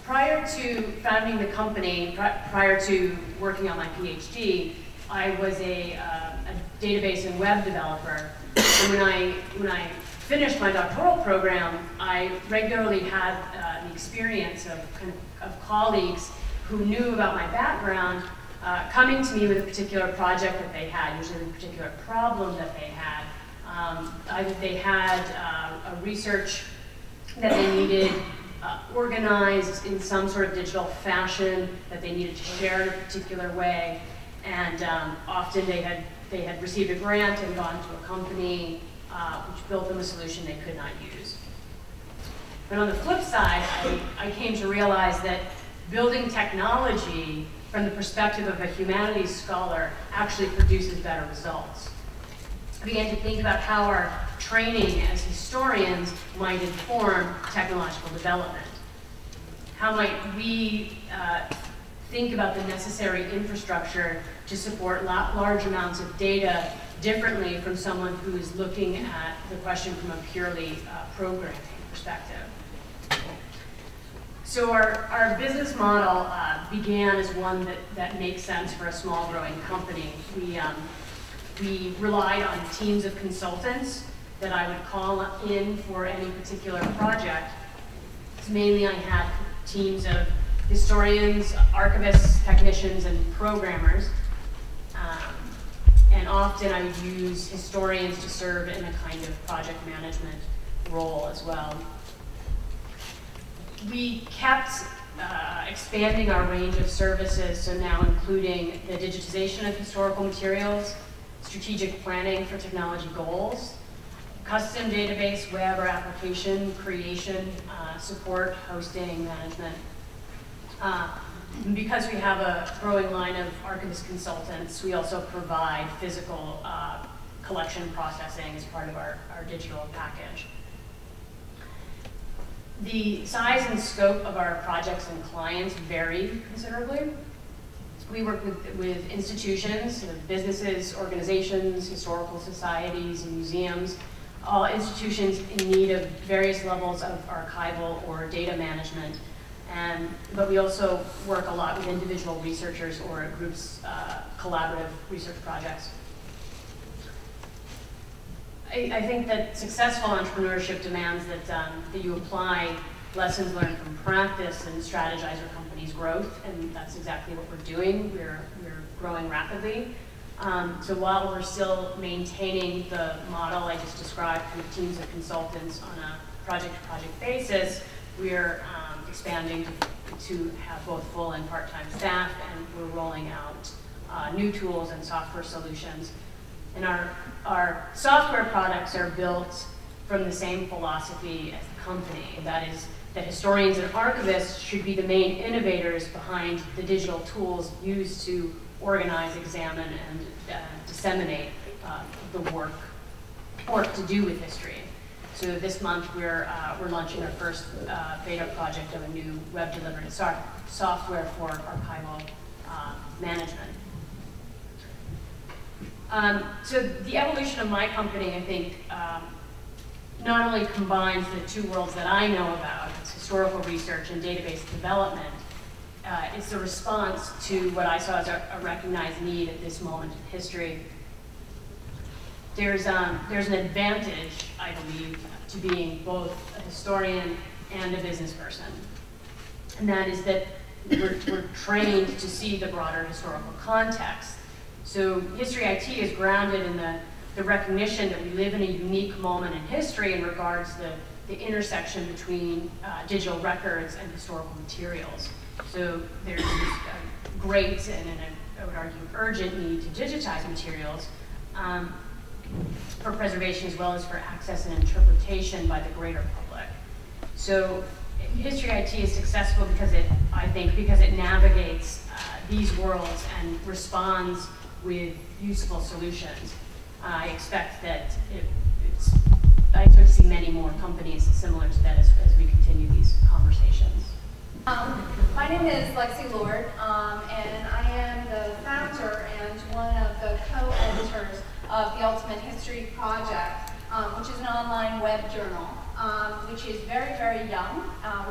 Prior to founding the company, prior to working on my PhD, I was a database and web developer. And when I finished my doctoral program, I regularly had the experience of colleagues who knew about my background coming to me with a particular project that they had, usually a particular problem that they had. Either they had a research that they needed organized in some sort of digital fashion that they needed to share in a particular way, and often they had received a grant and gone to a company which built them a solution they could not use. But on the flip side, I came to realize that building technology from the perspective of a humanities scholar actually produces better results. I began to think about how our training as historians might inform technological development. How might we think about the necessary infrastructure to support large amounts of data differently from someone who is looking at the question from a purely programming perspective. So our business model began as one that makes sense for a small growing company. We relied on teams of consultants that I would call in for any particular project. So mainly I had teams of historians, archivists, technicians, and programmers. And often I would use historians to serve in a kind of project management role as well. We kept expanding our range of services, so now including the digitization of historical materials, strategic planning for technology goals, custom database, web or application creation, support, hosting, management. Because we have a growing line of archivist consultants, we also provide physical collection processing as part of our digital package. The size and scope of our projects and clients vary considerably. We work with institutions, businesses, organizations, historical societies, and museums, all institutions in need of various levels of archival or data management. But we also work a lot with individual researchers or groups, collaborative research projects. I think that successful entrepreneurship demands that you apply lessons learned from practice and strategize your company's growth, and that's exactly what we're doing. We're growing rapidly. So while we're still maintaining the model I just described, kind of teams of consultants on a project-to-project basis, we're expanding to have both full and part-time staff, and we're rolling out new tools and software solutions. And our software products are built from the same philosophy as the company. That is, that historians and archivists should be the main innovators behind the digital tools used to organize, examine, and disseminate the work to do with history. So this month we're launching our first beta project of a new web-delivered software for archival management. So the evolution of my company, I think, not only combines the two worlds that I know about, it's historical research and database development. It's a response to what I saw as a recognized need at this moment in history. There's an advantage, I believe, to being both a historian and a business person. And that is that we're trained to see the broader historical context. So HistoryIT is grounded in the recognition that we live in a unique moment in history in regards to the intersection between digital records and historical materials. So there's a great and I would argue urgent need to digitize materials for preservation as well as for access and interpretation by the greater public. So HistoryIT is successful because I think it navigates these worlds and responds with useful solutions. I expect that I expect to see many more companies similar to that as we continue these conversations. My name is Lexi Lord, and I am the founder and one of the co-editors of the Ultimate History Project, which is an online web journal. which is very, very young.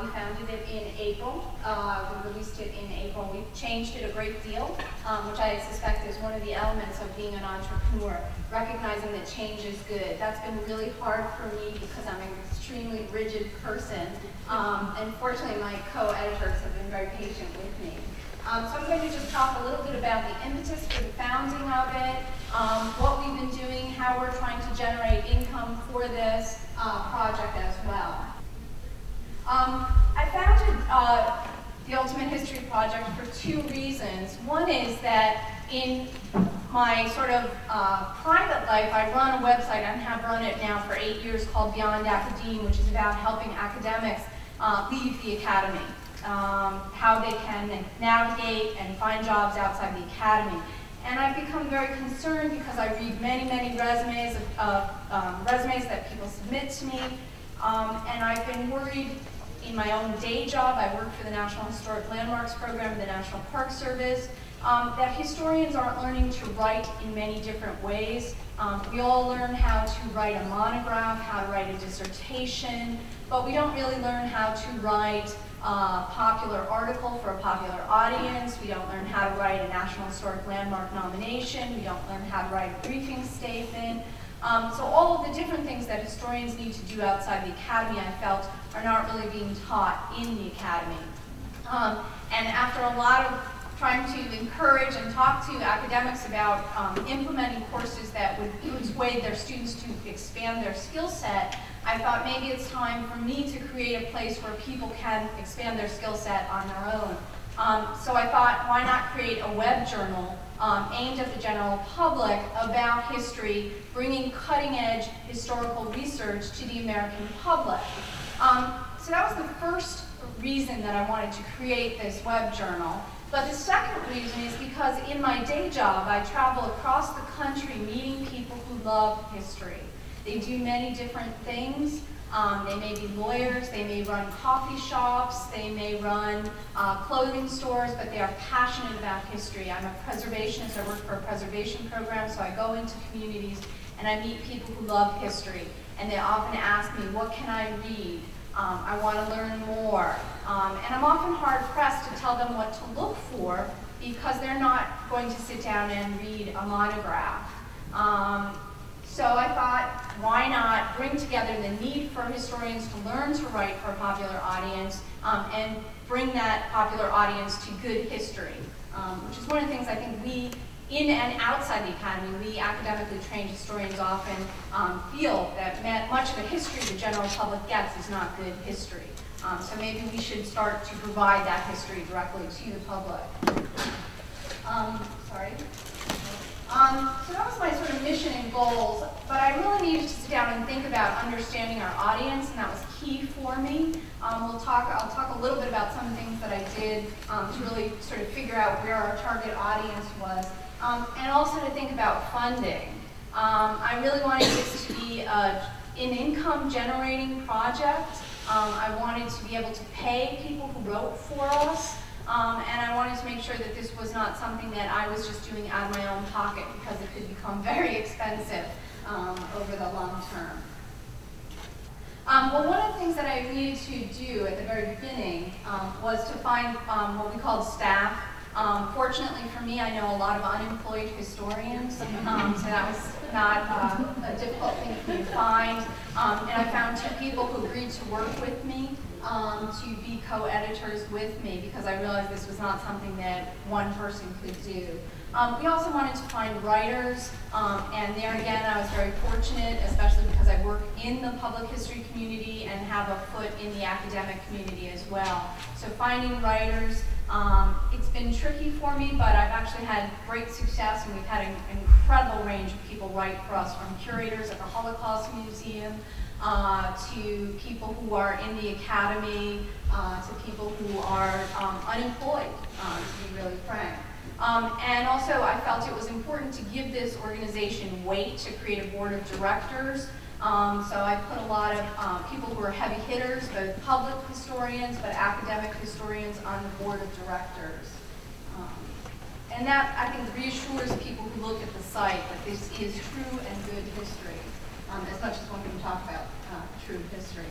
We founded it in April. We released it in April. We've changed it a great deal, which I suspect is one of the elements of being an entrepreneur, recognizing that change is good. That's been really hard for me because I'm an extremely rigid person. And fortunately, my co-editors have been very patient with me. So I'm going to just talk a little bit about the impetus for the founding of it, what we've been doing, how we're trying to generate income for this project as well. I founded the Ultimate History Project for two reasons. One is that in my sort of private life, I run a website and have run it now for 8 years called Beyond Academe, which is about helping academics leave the academy. How they can navigate and find jobs outside the academy. And I've become very concerned because I read many, many resumes that people submit to me. And I've been worried in my own day job. I work for the National Historic Landmarks Program of the National Park Service, that historians aren't learning to write in many different ways. We all learn how to write a monograph, how to write a dissertation, but we don't really learn how to write a popular article for a popular audience. We don't learn how to write a National Historic Landmark nomination. We don't learn how to write a briefing statement. So all of the different things that historians need to do outside the academy, I felt, are not really being taught in the academy. And after a lot of trying to encourage and talk to academics about implementing courses that would persuade their students to expand their skill set, I thought maybe it's time for me to create a place where people can expand their skill set on their own. So I thought, why not create a web journal aimed at the general public about history, bringing cutting-edge historical research to the American public. So that was the first reason that I wanted to create this web journal. But the second reason is because in my day job, I travel across the country meeting people who love history. They do many different things. They may be lawyers, they may run coffee shops, they may run clothing stores, but they are passionate about history. I'm a preservationist, I work for a preservation program, so I go into communities and I meet people who love history. And they often ask me, what can I read? I want to learn more. And I'm often hard-pressed to tell them what to look for because they're not going to sit down and read a monograph. So I thought, why not bring together the need for historians to learn to write for a popular audience and bring that popular audience to good history, which is one of the things I think we, in and outside the academy, we academically trained historians often feel that much of the history the general public gets is not good history. So maybe we should start to provide that history directly to the public. So that was my sort of mission and goals, but I really needed to sit down and think about understanding our audience, and that was key for me. I'll talk a little bit about some things that I did to really sort of figure out where our target audience was, and also to think about funding. I really wanted this to be an income-generating project. I wanted to be able to pay people who wrote for us. And I wanted to make sure that this was not something that I was just doing out of my own pocket because it could become very expensive over the long term. Well, one of the things that I needed to do at the very beginning was to find what we called staff. Fortunately for me, I know a lot of unemployed historians, so that was not a difficult thing for me to find. And I found two people who agreed to work with me to be co-editors with me because I realized this was not something that one person could do. We also wanted to find writers, and there again I was very fortunate, especially because I work in the public history community and have a foot in the academic community as well. So finding writers, it's been tricky for me, but I've actually had great success, and we've had an incredible range of people write for us, from curators at the Holocaust Museum, to people who are in the academy, to people who are unemployed, to be really frank. And also I felt it was important to give this organization weight to create a board of directors. So I put a lot of people who are heavy hitters, both public historians but academic historians, on the board of directors. And that, I think, reassures people who look at the site that this is true and good history, as much as one can talk about true history.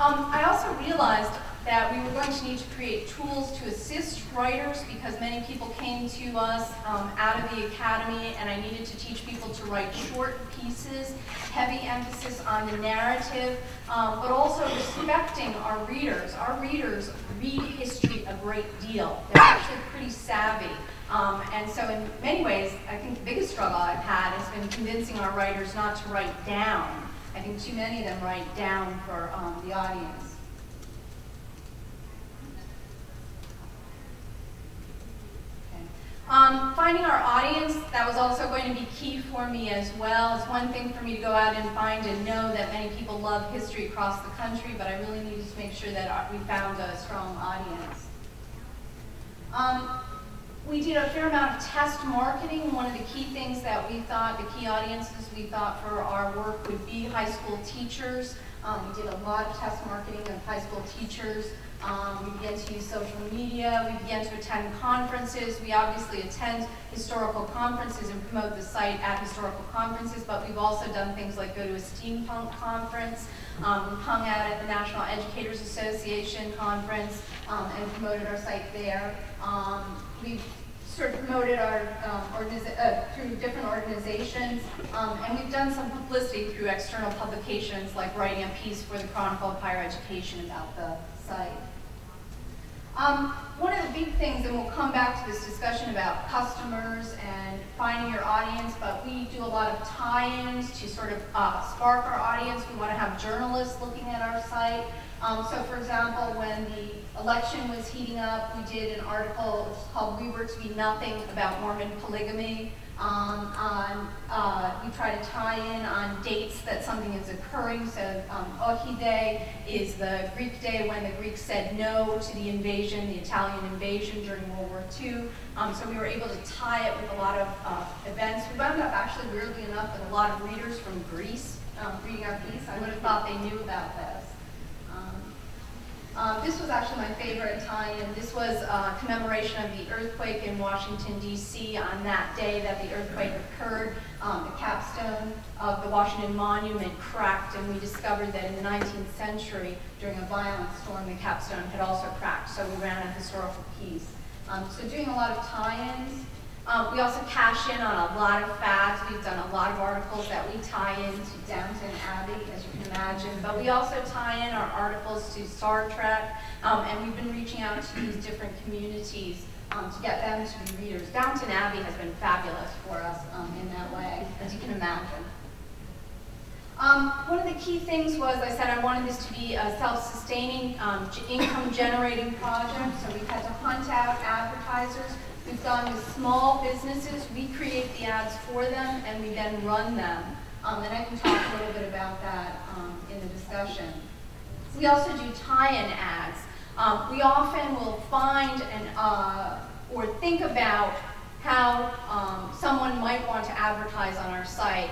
I also realized that we were going to need to create tools to assist writers because many people came to us out of the academy, and I needed to teach people to write short pieces, heavy emphasis on the narrative, but also respecting our readers. Our readers read history a great deal. They're actually pretty savvy. And so in many ways, I think the biggest struggle I've had has been convincing our writers not to write down. I think too many of them write down for the audience. Finding our audience, that was also going to be key for me as well. It's one thing for me to go out and find and know that many people love history across the country, but I really needed to make sure that we found a strong audience. We did a fair amount of test marketing. One of the key things that we thought, the key audiences we thought for our work would be high school teachers. We did a lot of test marketing of high school teachers. We began to use social media. We began to attend conferences. We obviously attend historical conferences and promote the site at historical conferences, but we've also done things like go to a steampunk conference. We hung out at the National Educators Association conference and promoted our site there. We've sort of promoted our through different organizations, and we've done some publicity through external publications, like writing a piece for the Chronicle of Higher Education about the site. One of the big things, and we'll come back to this discussion about customers and finding your audience, but we do a lot of tie-ins to sort of spark our audience. We want to have journalists looking at our site. So for example, when the election was heating up, we did an article called "We Were to Be Nothing" about Mormon polygamy. We try to tie in on dates that something is occurring. So Ohi Day is the Greek day when the Greeks said no to the invasion, the Italian invasion during World War II. So we were able to tie it with a lot of events. We wound up actually, weirdly enough, with a lot of readers from Greece reading our piece. I would have thought they knew about this. This was actually my favorite tie-in. This was a commemoration of the earthquake in Washington, D.C. On that day that the earthquake occurred, the capstone of the Washington Monument cracked, and we discovered that in the 19th century, during a violent storm, the capstone had also cracked, so we ran a historical piece. So doing a lot of tie-ins. We also cash in on a lot of facts. We've done a lot of articles that we tie into Downton Abbey, as you can imagine. But we also tie in our articles to Star Trek, and we've been reaching out to these different communities to get them to be readers. Downton Abbey has been fabulous for us in that way, as you can imagine. One of the key things was, I said I wanted this to be a self-sustaining, income-generating project, so we've had to hunt out advertisers. We've gone with small businesses. We create the ads for them, and we then run them. And I can talk a little bit about that in the discussion. We also do tie-in ads. We often will find or think about how someone might want to advertise on our site.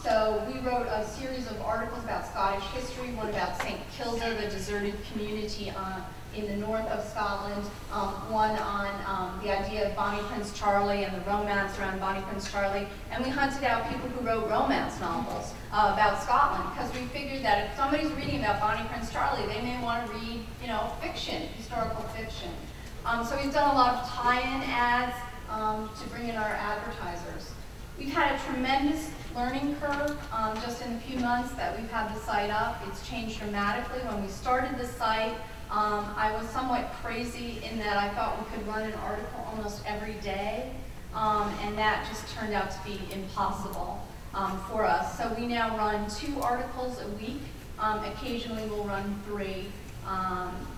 So we wrote a series of articles about Scottish history, one about St. Kilda, the deserted community in the north of Scotland, one on the idea of Bonnie Prince Charlie and the romance around Bonnie Prince Charlie, and we hunted out people who wrote romance novels about Scotland, because we figured that if somebody's reading about Bonnie Prince Charlie, they may want to read, fiction, historical fiction. So we've done a lot of tie-in ads to bring in our advertisers. We've had a tremendous learning curve just in the few months that we've had the site up. It's changed dramatically. When we started the site, I was somewhat crazy in that I thought we could run an article almost every day, and that just turned out to be impossible for us. So we now run 2 articles a week. Occasionally we'll run 3.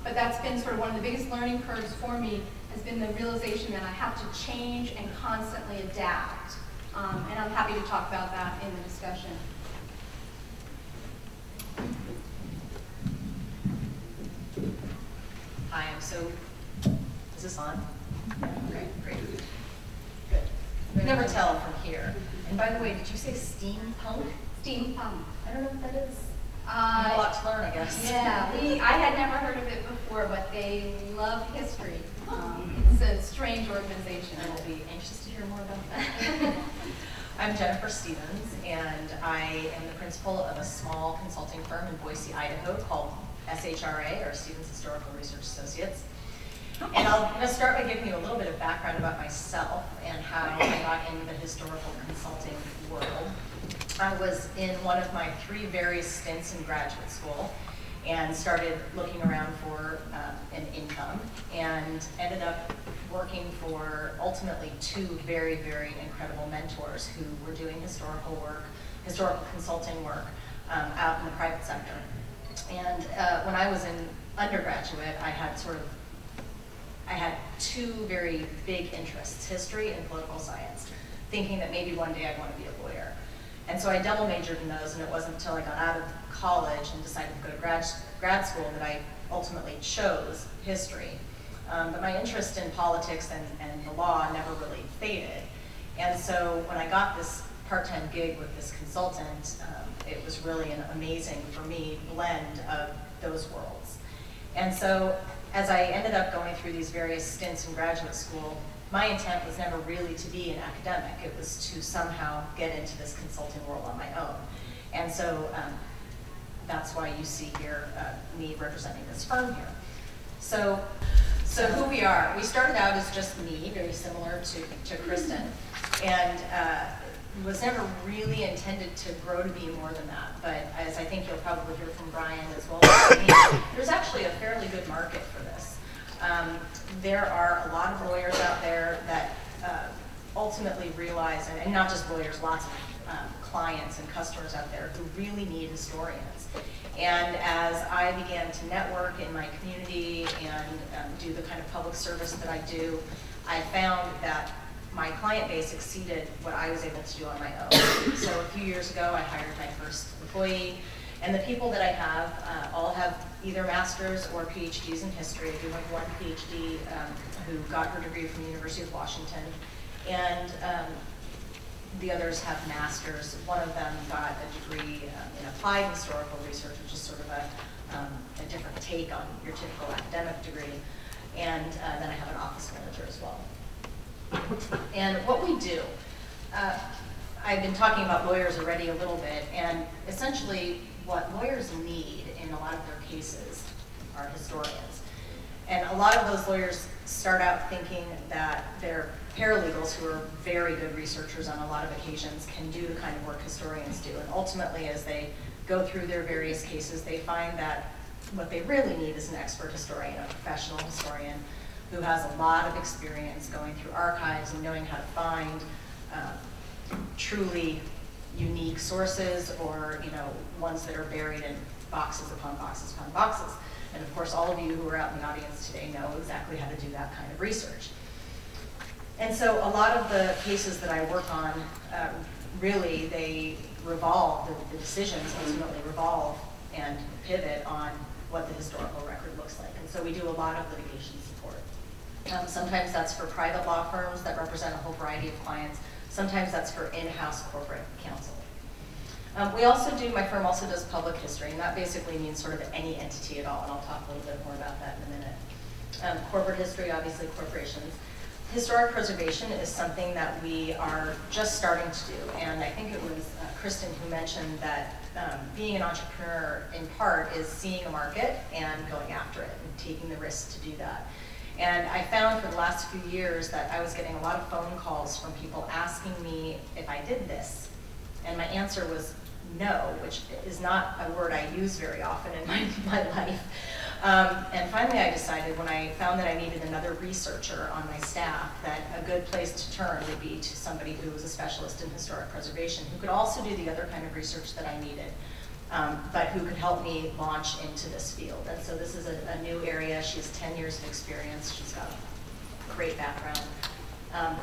But that's been sort of one of the biggest learning curves for me, has been the realization that I have to change and constantly adapt. And I'm happy to talk about that in the discussion. Hi, is this on? Great, great. Good. You never tell from here. And by the way, did you say steampunk? Steampunk. I don't know what that is. You have a lot to learn, I guess. Yeah, I had never heard of it before, but they love history. It's a strange organization. I will be anxious to hear more about that. I'm Jennifer Stevens, and I am the principal of a small consulting firm in Boise, Idaho called SHRA, or Stevens Historical Research Associates. And I'm going to start by giving you a little bit of background about myself and how I got into the historical consulting world. I was in one of my 3 various stints in graduate school and started looking around for an income, and ended up working for ultimately 2 very, very incredible mentors who were doing historical consulting work out in the private sector. And when I was in undergraduate, I had 2 very big interests, history and political science, thinking that maybe one day I'd want to be a lawyer. And so I double majored in those, and it wasn't until I got out of college and decided to go to grad school that I ultimately chose history. But my interest in politics and the law never really faded. And so when I got this part-time gig with this consultant, it was really an amazing, for me, blend of those worlds. And so as I ended up going through these various stints in graduate school, my intent was never really to be an academic. It was to somehow get into this consulting world on my own. And so that's why you see here me representing this firm here. So who we are, we started out as just me, very similar to Kristen, and was never really intended to grow to be more than that. But as I think you'll probably hear from Brian as well as me, there's actually a fairly good market for this. There are a lot of lawyers out there that ultimately realize, and not just lawyers, lots of clients and customers out there who really need historians. And as I began to network in my community and do the kind of public service that I do, I found that my client base exceeded what I was able to do on my own. So a few years ago, I hired my first employee, and the people that I have all have either masters or PhDs in history. I do have one PhD who got her degree from the University of Washington, and the others have masters. One of them got a degree in applied historical research, which is sort of a different take on your typical academic degree, and then I have an office manager as well. And what we do, I've been talking about lawyers already a little bit, and essentially what lawyers need in a lot of their cases are historians. And a lot of those lawyers start out thinking that they're paralegals who are very good researchers on a lot of occasions can do the kind of work historians do. And ultimately, as they go through their various cases, they find that what they really need is an expert historian, a professional historian who has a lot of experience going through archives and knowing how to find truly unique sources, or ones that are buried in boxes upon boxes upon boxes. And of course, all of you who are out in the audience today know exactly how to do that kind of research. And so a lot of the cases that I work on, really, they revolve, the decisions ultimately revolve and pivot on what the historical record looks like. And so we do a lot of litigation support. Sometimes that's for private law firms that represent a whole variety of clients. Sometimes that's for in-house corporate counsel. My firm also does public history, and that basically means sort of any entity at all, and I'll talk a little bit more about that in a minute. Corporate history, obviously corporations. Historic preservation is something that we are just starting to do, and I think it was Kristen who mentioned that being an entrepreneur in part is seeing a market and going after it and taking the risk to do that. And I found for the last few years that I was getting a lot of phone calls from people asking me if I did this. And my answer was no, which is not a word I use very often in my life. And finally I decided, when I found that I needed another researcher on my staff, that a good place to turn would be to somebody who was a specialist in historic preservation, who could also do the other kind of research that I needed, but who could help me launch into this field. And so this is a new area. She has 10 years of experience. She's got a great background.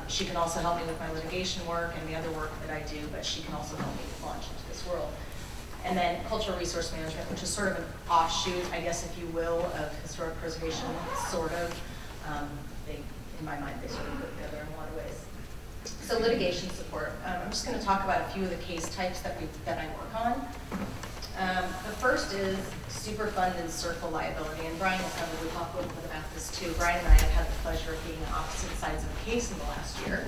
She can also help me with my litigation work and the other work that I do, but she can also help me launch into this world. And then cultural resource management, which is sort of an offshoot, I guess, if you will, of historic preservation, sort of. In my mind, they sort of go together in a lot of ways. So litigation support. I'm just going to talk about a few of the case types that I work on. The first is superfunded circle liability, and Brian will probably talk a little bit about this too. Brian and I have had the pleasure of being on opposite sides of the case in the last year,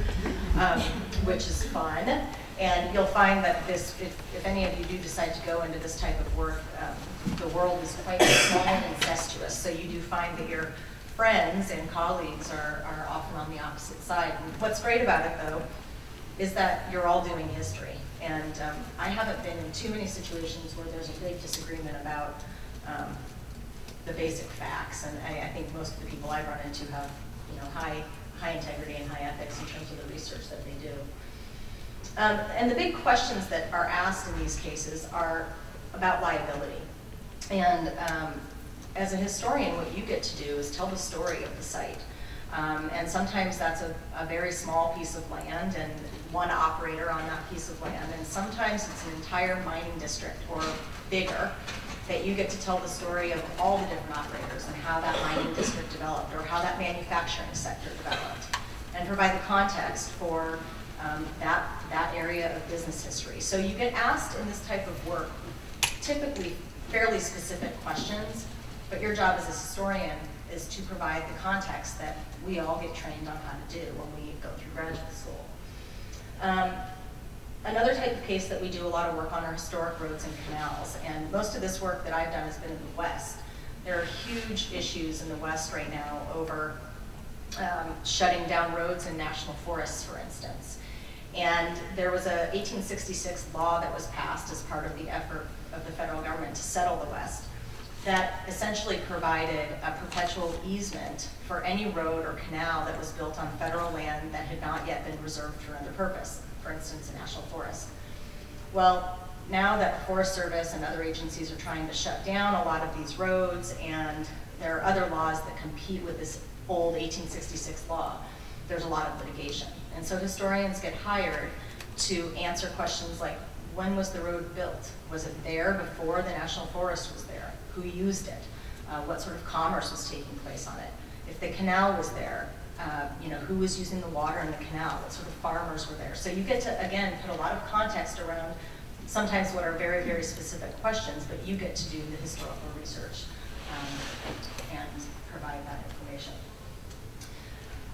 which is fun. And you'll find that this, if any of you do decide to go into this type of work, the world is quite small and incestuous. So you do find that your friends and colleagues are often on the opposite side. And what's great about it, though, is that you're all doing history. And I haven't been in too many situations where there's a big disagreement about the basic facts. And I think most of the people I've run into have, high integrity and high ethics in terms of the research that they do. And the big questions that are asked in these cases are about liability. And as a historian, what you get to do is tell the story of the site. And sometimes that's a very small piece of land and one operator on that piece of land. And sometimes it's an entire mining district or bigger that you get to tell the story of all the different operators and how that mining district developed or how that manufacturing sector developed and provide the context for that area of business history. So you get asked in this type of work typically fairly specific questions, but your job as a historian is to provide the context that we all get trained on how to do when we go through graduate school. Another type of case that we do a lot of work on are historic roads and canals, and most of this work that I've done has been in the West. There are huge issues in the West right now over shutting down roads in national forests, for instance. And there was a 1866 law that was passed as part of the effort of the federal government to settle the West that essentially provided a perpetual easement for any road or canal that was built on federal land that had not yet been reserved for another purpose, for instance, a national forest. Well, now that the Forest Service and other agencies are trying to shut down a lot of these roads, and there are other laws that compete with this old 1866 law, there's a lot of litigation. And so historians get hired to answer questions like, when was the road built? Was it there before the national forest was there? Who used it? What sort of commerce was taking place on it? If the canal was there, who was using the water in the canal? What sort of farmers were there? So you get to, again, put a lot of context around sometimes what are very, very specific questions, but you get to do the historical research and provide that information.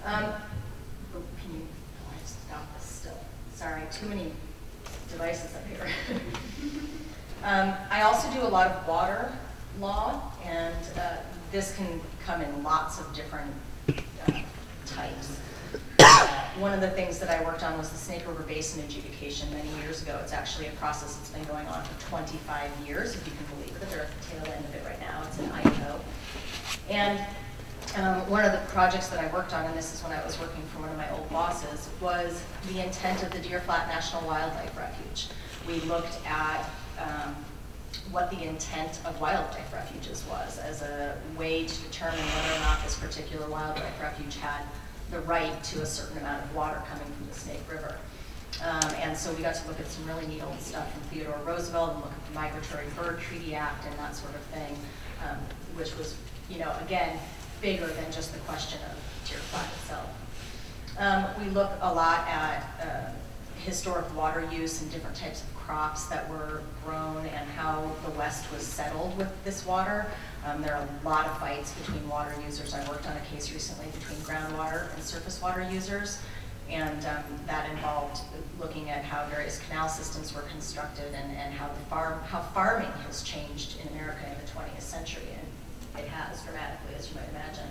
Can you, I have to stop this still. Sorry, too many devices up here. I also do a lot of water law, and this can come in lots of different types. One of the things that I worked on was the Snake River Basin adjudication many years ago. It's actually a process that's been going on for 25 years, if you can believe it. They're at the tail end of it right now. It's in Idaho. And one of the projects that I worked on, and this is when I was working for one of my old bosses, was the intent of the Deer Flat National Wildlife Refuge. We looked at what the intent of wildlife refuges was as a way to determine whether or not this particular wildlife refuge had the right to a certain amount of water coming from the Snake River. And so we got to look at some really neat old stuff from Theodore Roosevelt and look at the Migratory Bird Treaty Act and that sort of thing, which was, again, bigger than just the question of Deer Flat itself. We look a lot at historic water use and different types of crops that were grown and how the West was settled with this water. There are a lot of fights between water users. I worked on a case recently between groundwater and surface water users, and that involved looking at how various canal systems were constructed and how farming has changed in America in the 20th century, and it has dramatically, as you might imagine.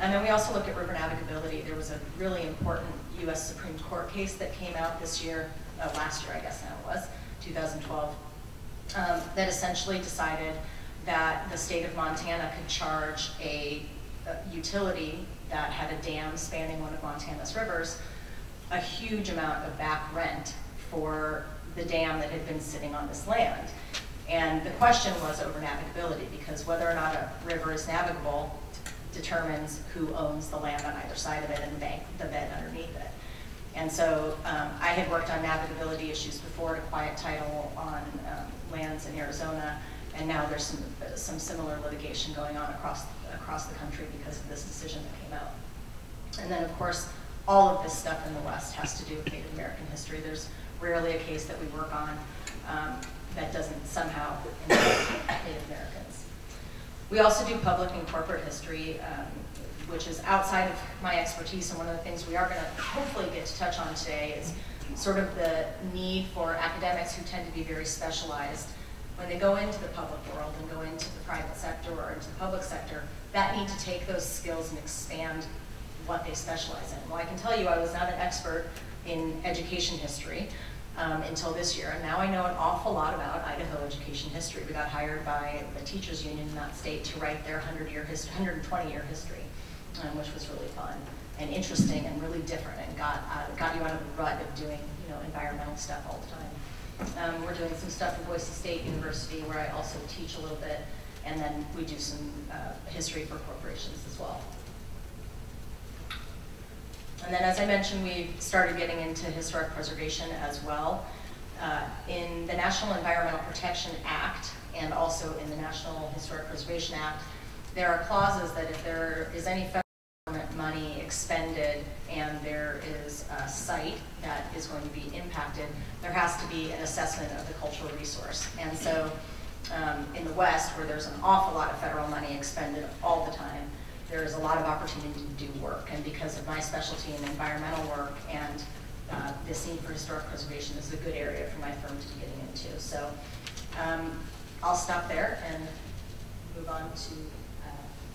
And then we also look at river navigability. There was a really important U.S. Supreme Court case that came out this year, last year I guess now it was, 2012, that essentially decided that the state of Montana could charge a utility that had a dam spanning one of Montana's rivers a huge amount of back rent for the dam that had been sitting on this land. And the question was over navigability, because whether or not a river is navigable determines who owns the land on either side of it and the bed underneath it. And so I had worked on navigability issues before to quiet title on lands in Arizona, and now there's some similar litigation going on across the country because of this decision that came out. And then, of course, all of this stuff in the West has to do with Native American history. There's rarely a case that we work on that doesn't somehow involve Native Americans. We also do public and corporate history, which is outside of my expertise, and one of the things we are going to hopefully get to touch on today is sort of the need for academics who tend to be very specialized. When they go into the public world and go into the private sector or into the public sector, that need to take those skills and expand what they specialize in. Well, I can tell you I was not an expert in education history until this year, and now I know an awful lot about Idaho education history. We got hired by the teachers union in that state to write their 120-year history, which was really fun and interesting and really different, and got you out of the rut of doing environmental stuff all the time. We're doing some stuff at Boise State University where I also teach a little bit, and then we do some history for corporations as well. And then, as I mentioned, we've started getting into historic preservation as well. In the National Environmental Protection Act and also in the National Historic Preservation Act, there are clauses that if there is any federal government money expended and there is a site that is going to be impacted, there has to be an assessment of the cultural resource. And so in the West, where there's an awful lot of federal money expended all the time, there is a lot of opportunity to do work. And because of my specialty in environmental work and this need for historic preservation, this is a good area for my firm to be getting into. So I'll stop there and move on to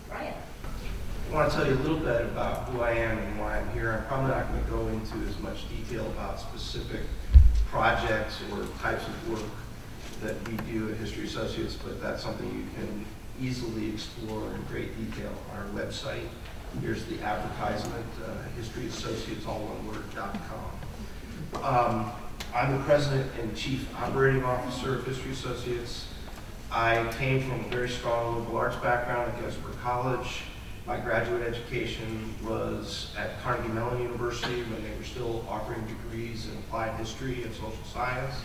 Brian. I want to tell you a little bit about who I am and why I'm here. I'm probably not going to go into as much detail about specific projects or types of work that we do at History Associates, but that's something you can easily explore in great detail on our website. Here's the advertisement, HistoryAssociatesalloneword.com. I'm the president and chief operating officer of History Associates. I came from a very strong liberal arts background at Gettysburg College. My graduate education was at Carnegie Mellon University when they were still offering degrees in applied history and social science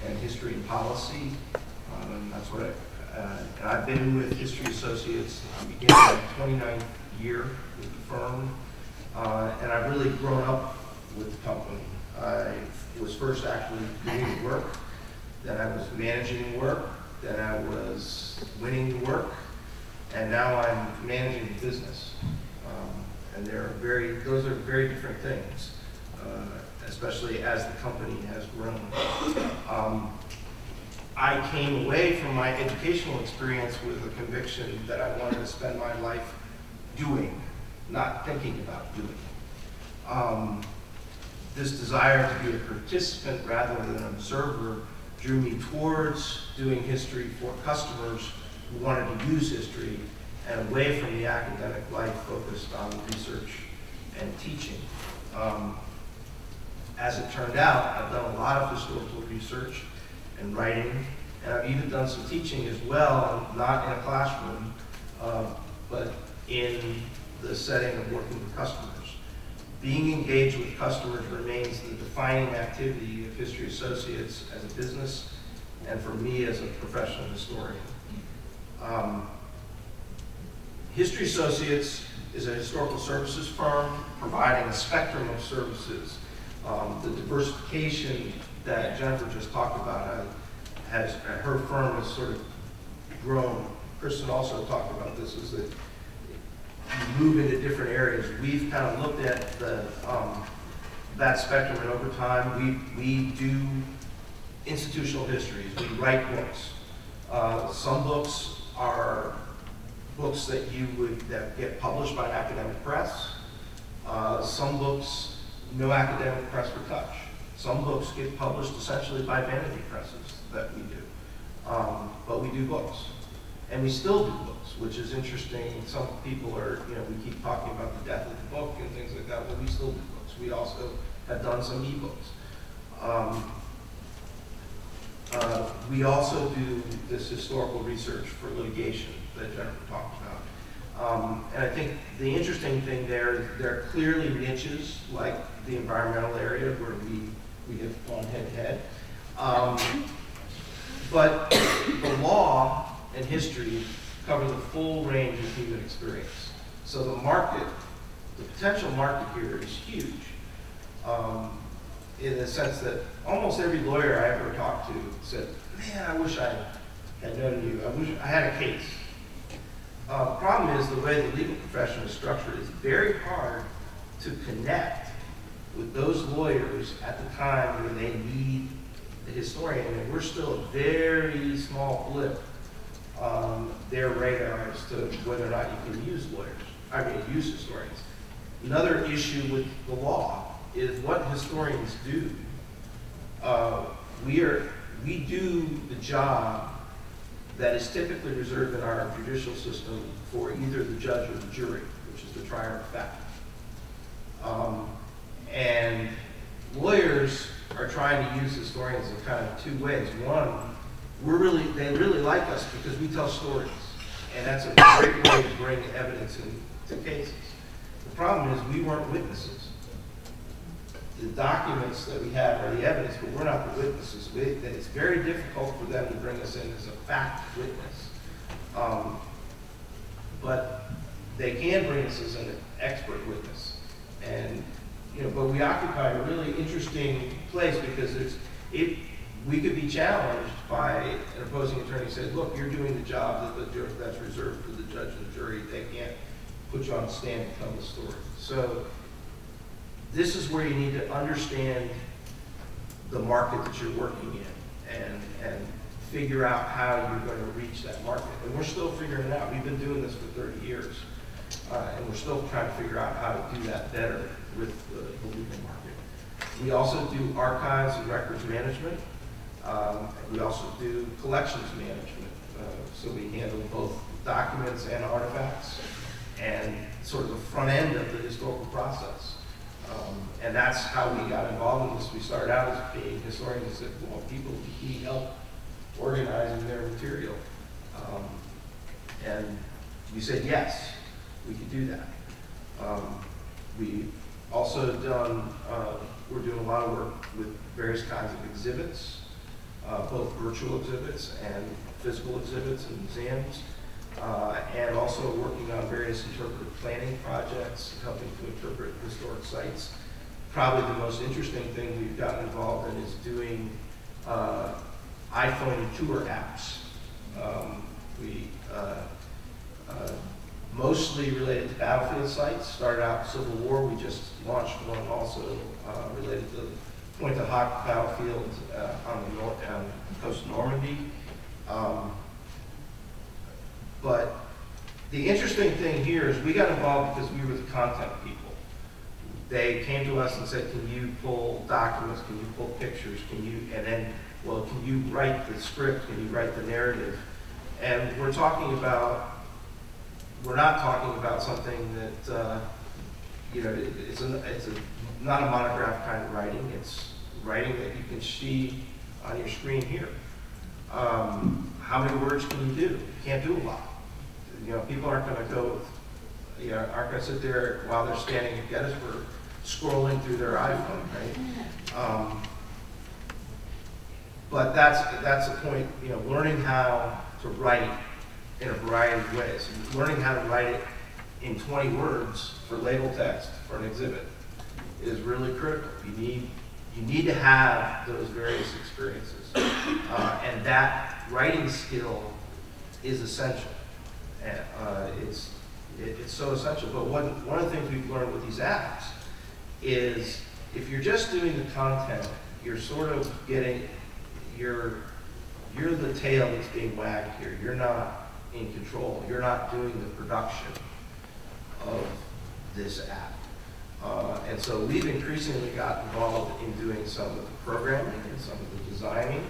and history and policy. That's what and I've been with History Associates. I began my 29th year with the firm, and I've really grown up with the company. I was first actually doing work, then I was managing work, then I was winning work, and now I'm managing the business. And those are very different things, especially as the company has grown. I came away from my educational experience with a conviction that I wanted to spend my life doing, not thinking about doing. This desire to be a participant rather than an observer drew me towards doing history for customers who wanted to use history and away from the academic life focused on research and teaching. As it turned out, I've done a lot of historical research and writing, and I've even done some teaching as well, not in a classroom, but in the setting of working with customers. Being engaged with customers remains the defining activity of History Associates as a business and for me as a professional historian. History Associates is a historical services firm providing a spectrum of services. The diversification that Jennifer just talked about her firm has sort of grown. Kristen also talked about this, is that you move into different areas. We've kind of looked at that spectrum, and over time we do institutional histories. We write books. Some books are books that get published by an academic press. Some books no academic press would touch. Some books get published essentially by vanity presses that we do. But we do books. And we still do books, which is interesting. Some people are, we keep talking about the death of the book and things like that, but we still do books. We also have done some e-books. We also do this historical research for litigation that Jennifer talked about. And I think the interesting thing there are clearly niches, like the environmental area where we have gone head-to-head. But the law and history cover the full range of human experience. So the potential market here is huge. in the sense that almost every lawyer I ever talked to said, man, I wish I had known you. I wish I had a case. Problem is the way the legal profession is structured, it's very hard to connect with those lawyers at the time when they need the historian, and we're still a very small blip on their radar as to whether or not you can use use historians. Another issue with the law is what historians do. We do the job that is typically reserved in our judicial system for either the judge or the jury, which is the trier of fact. And lawyers are trying to use historians in kind of two ways. One, they really like us because we tell stories, and that's a great way to bring evidence into cases. The problem is we weren't witnesses. The documents that we have are the evidence, but we're not the witnesses. It's very difficult for them to bring us in as a fact witness. But they can bring us as an expert witness. And but we occupy a really interesting place because we could be challenged by an opposing attorney who says, look, you're doing the job that's reserved for the judge and the jury. They can't put you on the stand and tell the story. So this is where you need to understand the market that you're working in and figure out how you're going to reach that market. And we're still figuring it out. We've been doing this for 30 years. And we're still trying to figure out how to do that better with the legal market. We also do archives and records management. We also do collections management. So we handle both documents and artifacts and sort of the front end of the historical process. And that's how we got involved in this. We started out as being historians and said, well, people need help organizing their material. And we said, yes, we could do that. We also we're doing a lot of work with various kinds of exhibits, both virtual exhibits and physical exhibits and museums, and also working on various interpretive planning projects, helping to interpret historic sites. Probably the most interesting thing we've gotten involved in is doing iPhone tour apps. Mostly related to battlefield sites. Started out Civil War. We just launched one also related to the Pointe du Hoc battlefield on the coast of Normandy. But the interesting thing here is we got involved because we were the content people. They came to us and said, can you pull documents, can you pull pictures, can you you write the script, can you write the narrative? And we're not talking about something that, it's not a monograph kind of writing, it's writing that you can see on your screen here. How many words can you do? You can't do a lot. People aren't going to aren't going to sit there while they're standing at Gettysburg scrolling through their iPhone, right? But that's the point, learning how to write in a variety of ways. Learning how to write it in 20 words for label text for an exhibit is really critical. You need to have those various experiences. And that writing skill is essential. It's so essential. But one of the things we've learned with these apps is if you're just doing the content, you're sort of getting, you're the tail that's being wagged here. You're not in control. You're not doing the production of this app. And so we've increasingly got involved in doing some of the programming and some of the designing.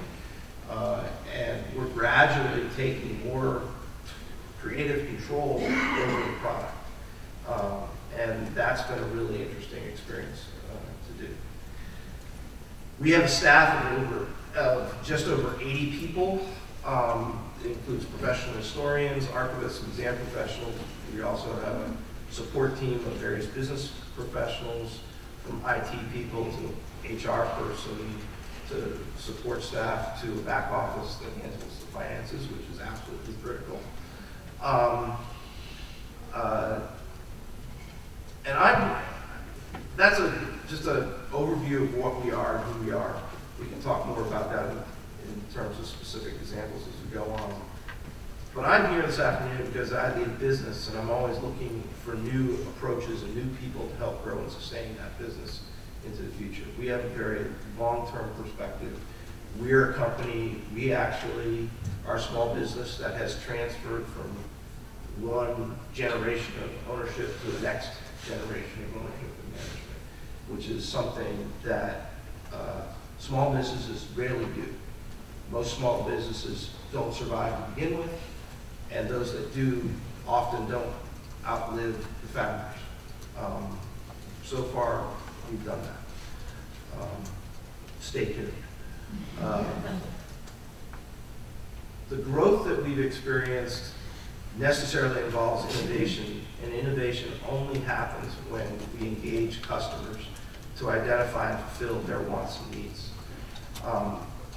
And we're gradually taking more creative control over the product. And that's been a really interesting experience to do. We have a staff of just over 80 people. It includes professional historians, archivists, exam professionals. We also have a support team of various business professionals, from IT people to HR person to support staff to a back office that handles the finances, which is absolutely critical. And that's a just an overview of what we are and who we are. We can talk more about that in terms of specific examples as we go on. But I'm here this afternoon because I lead a business, and I'm always looking for new approaches and new people to help grow and sustain that business into the future. We have a very long-term perspective. We're a company, we actually are a small business that has transferred from one generation of ownership to the next generation of ownership and management, which is something that small businesses rarely do. Most small businesses don't survive to begin with, and those that do often don't outlive the founders. So far, we've done that. Stay tuned. The growth that we've experienced necessarily involves innovation, and innovation only happens when we engage customers to identify and fulfill their wants and needs.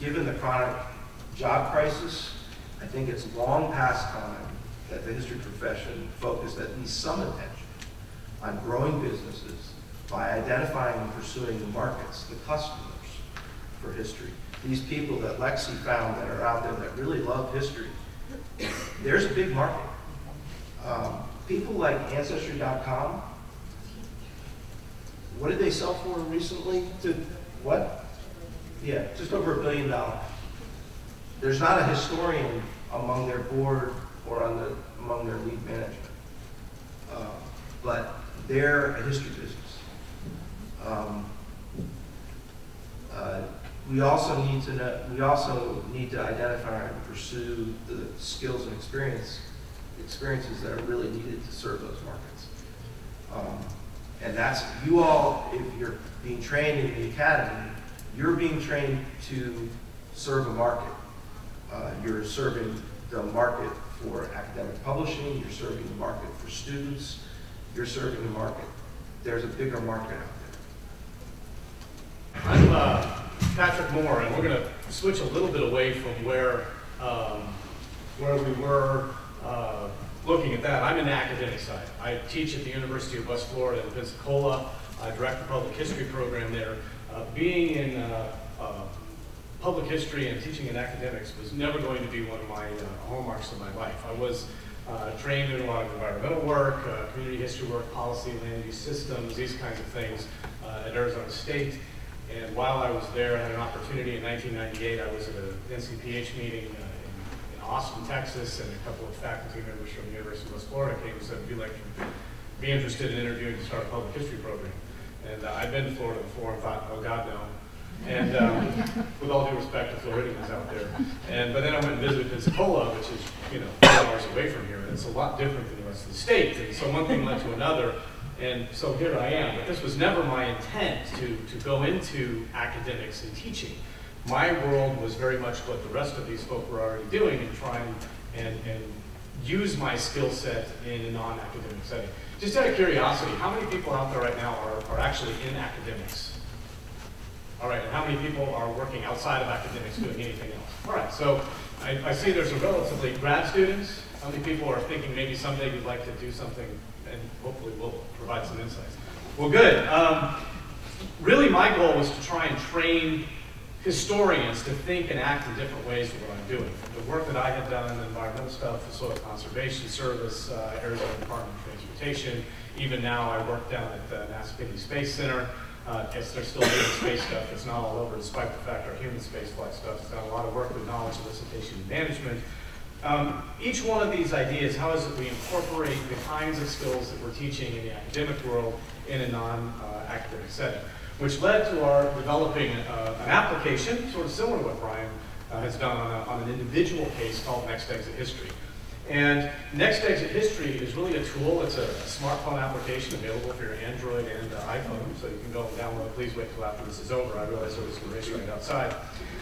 Given the chronic job crisis, I think it's long past time that the history profession focused at least some attention on growing businesses by identifying and pursuing the markets, the customers for history. These people that Lexi found that are out there that really love history, there's a big market. People like Ancestry.com, what did they sell for recently? To what? Yeah, just over $1 billion. There's not a historian among their board or among their lead management, but they're a history business. We also need to identify and pursue the skills and experiences that are really needed to serve those markets. And that's, you all, if you're being trained in the academy, you're being trained to serve a market. You're serving the market for academic publishing, you're serving the market for students, you're serving the market. There's a bigger market out there. I'm Patrick Moore, and we're going to switch a little bit away from where we were looking at that. I'm in the academic side. I teach at the University of West Florida in Pensacola. I direct the public history program there. Being in public history and teaching in academics was never going to be one of my hallmarks of my life. I was trained in a lot of environmental work, community history work, policy, land use systems, these kinds of things at Arizona State. And while I was there, I had an opportunity in 1998. I was at an NCPH meeting in Austin, Texas, and a couple of faculty members from the University of West Florida came and said, would you like to be interested in interviewing to start a public history program? And I'd been to Florida before and thought, oh God, no. And with all due respect to Floridians out there. But then I went and visited Pensacola, which is 4 hours away from here, and it's a lot different than the rest of the state. And so one thing led to another. And so here I am, but this was never my intent to go into academics and teaching. My world was very much what the rest of these folk were already doing and trying and use my skill set in a non-academic setting. Just out of curiosity, how many people out there right now are actually in academics? All right, and how many people are working outside of academics doing anything else? All right, so I see there's a relatively grad students. How many people are thinking maybe someday you'd like to do something, and hopefully we'll provide some insights. Well, good. Really, my goal was to try and train historians to think and act in different ways than what I'm doing. The work that I had done, environmental stuff, the Soil Conservation Service, Arizona Department of Transportation. Even now, I work down at the NASA Kennedy Space Center. Yes, they're still doing space stuff. It's not all over, despite the fact our human spaceflight stuff has done a lot of work with knowledge elicitation and management. Each one of these ideas, how is it we incorporate the kinds of skills that we're teaching in the academic world in a non-academic setting, which led to our developing an application, sort of similar to what Brian has done on an individual case called Next Exit History. And Next Exit History is really a tool. It's a smartphone application available for your Android and iPhone, so you can go and download it. Please wait till after this is over. I realize there was a race right outside.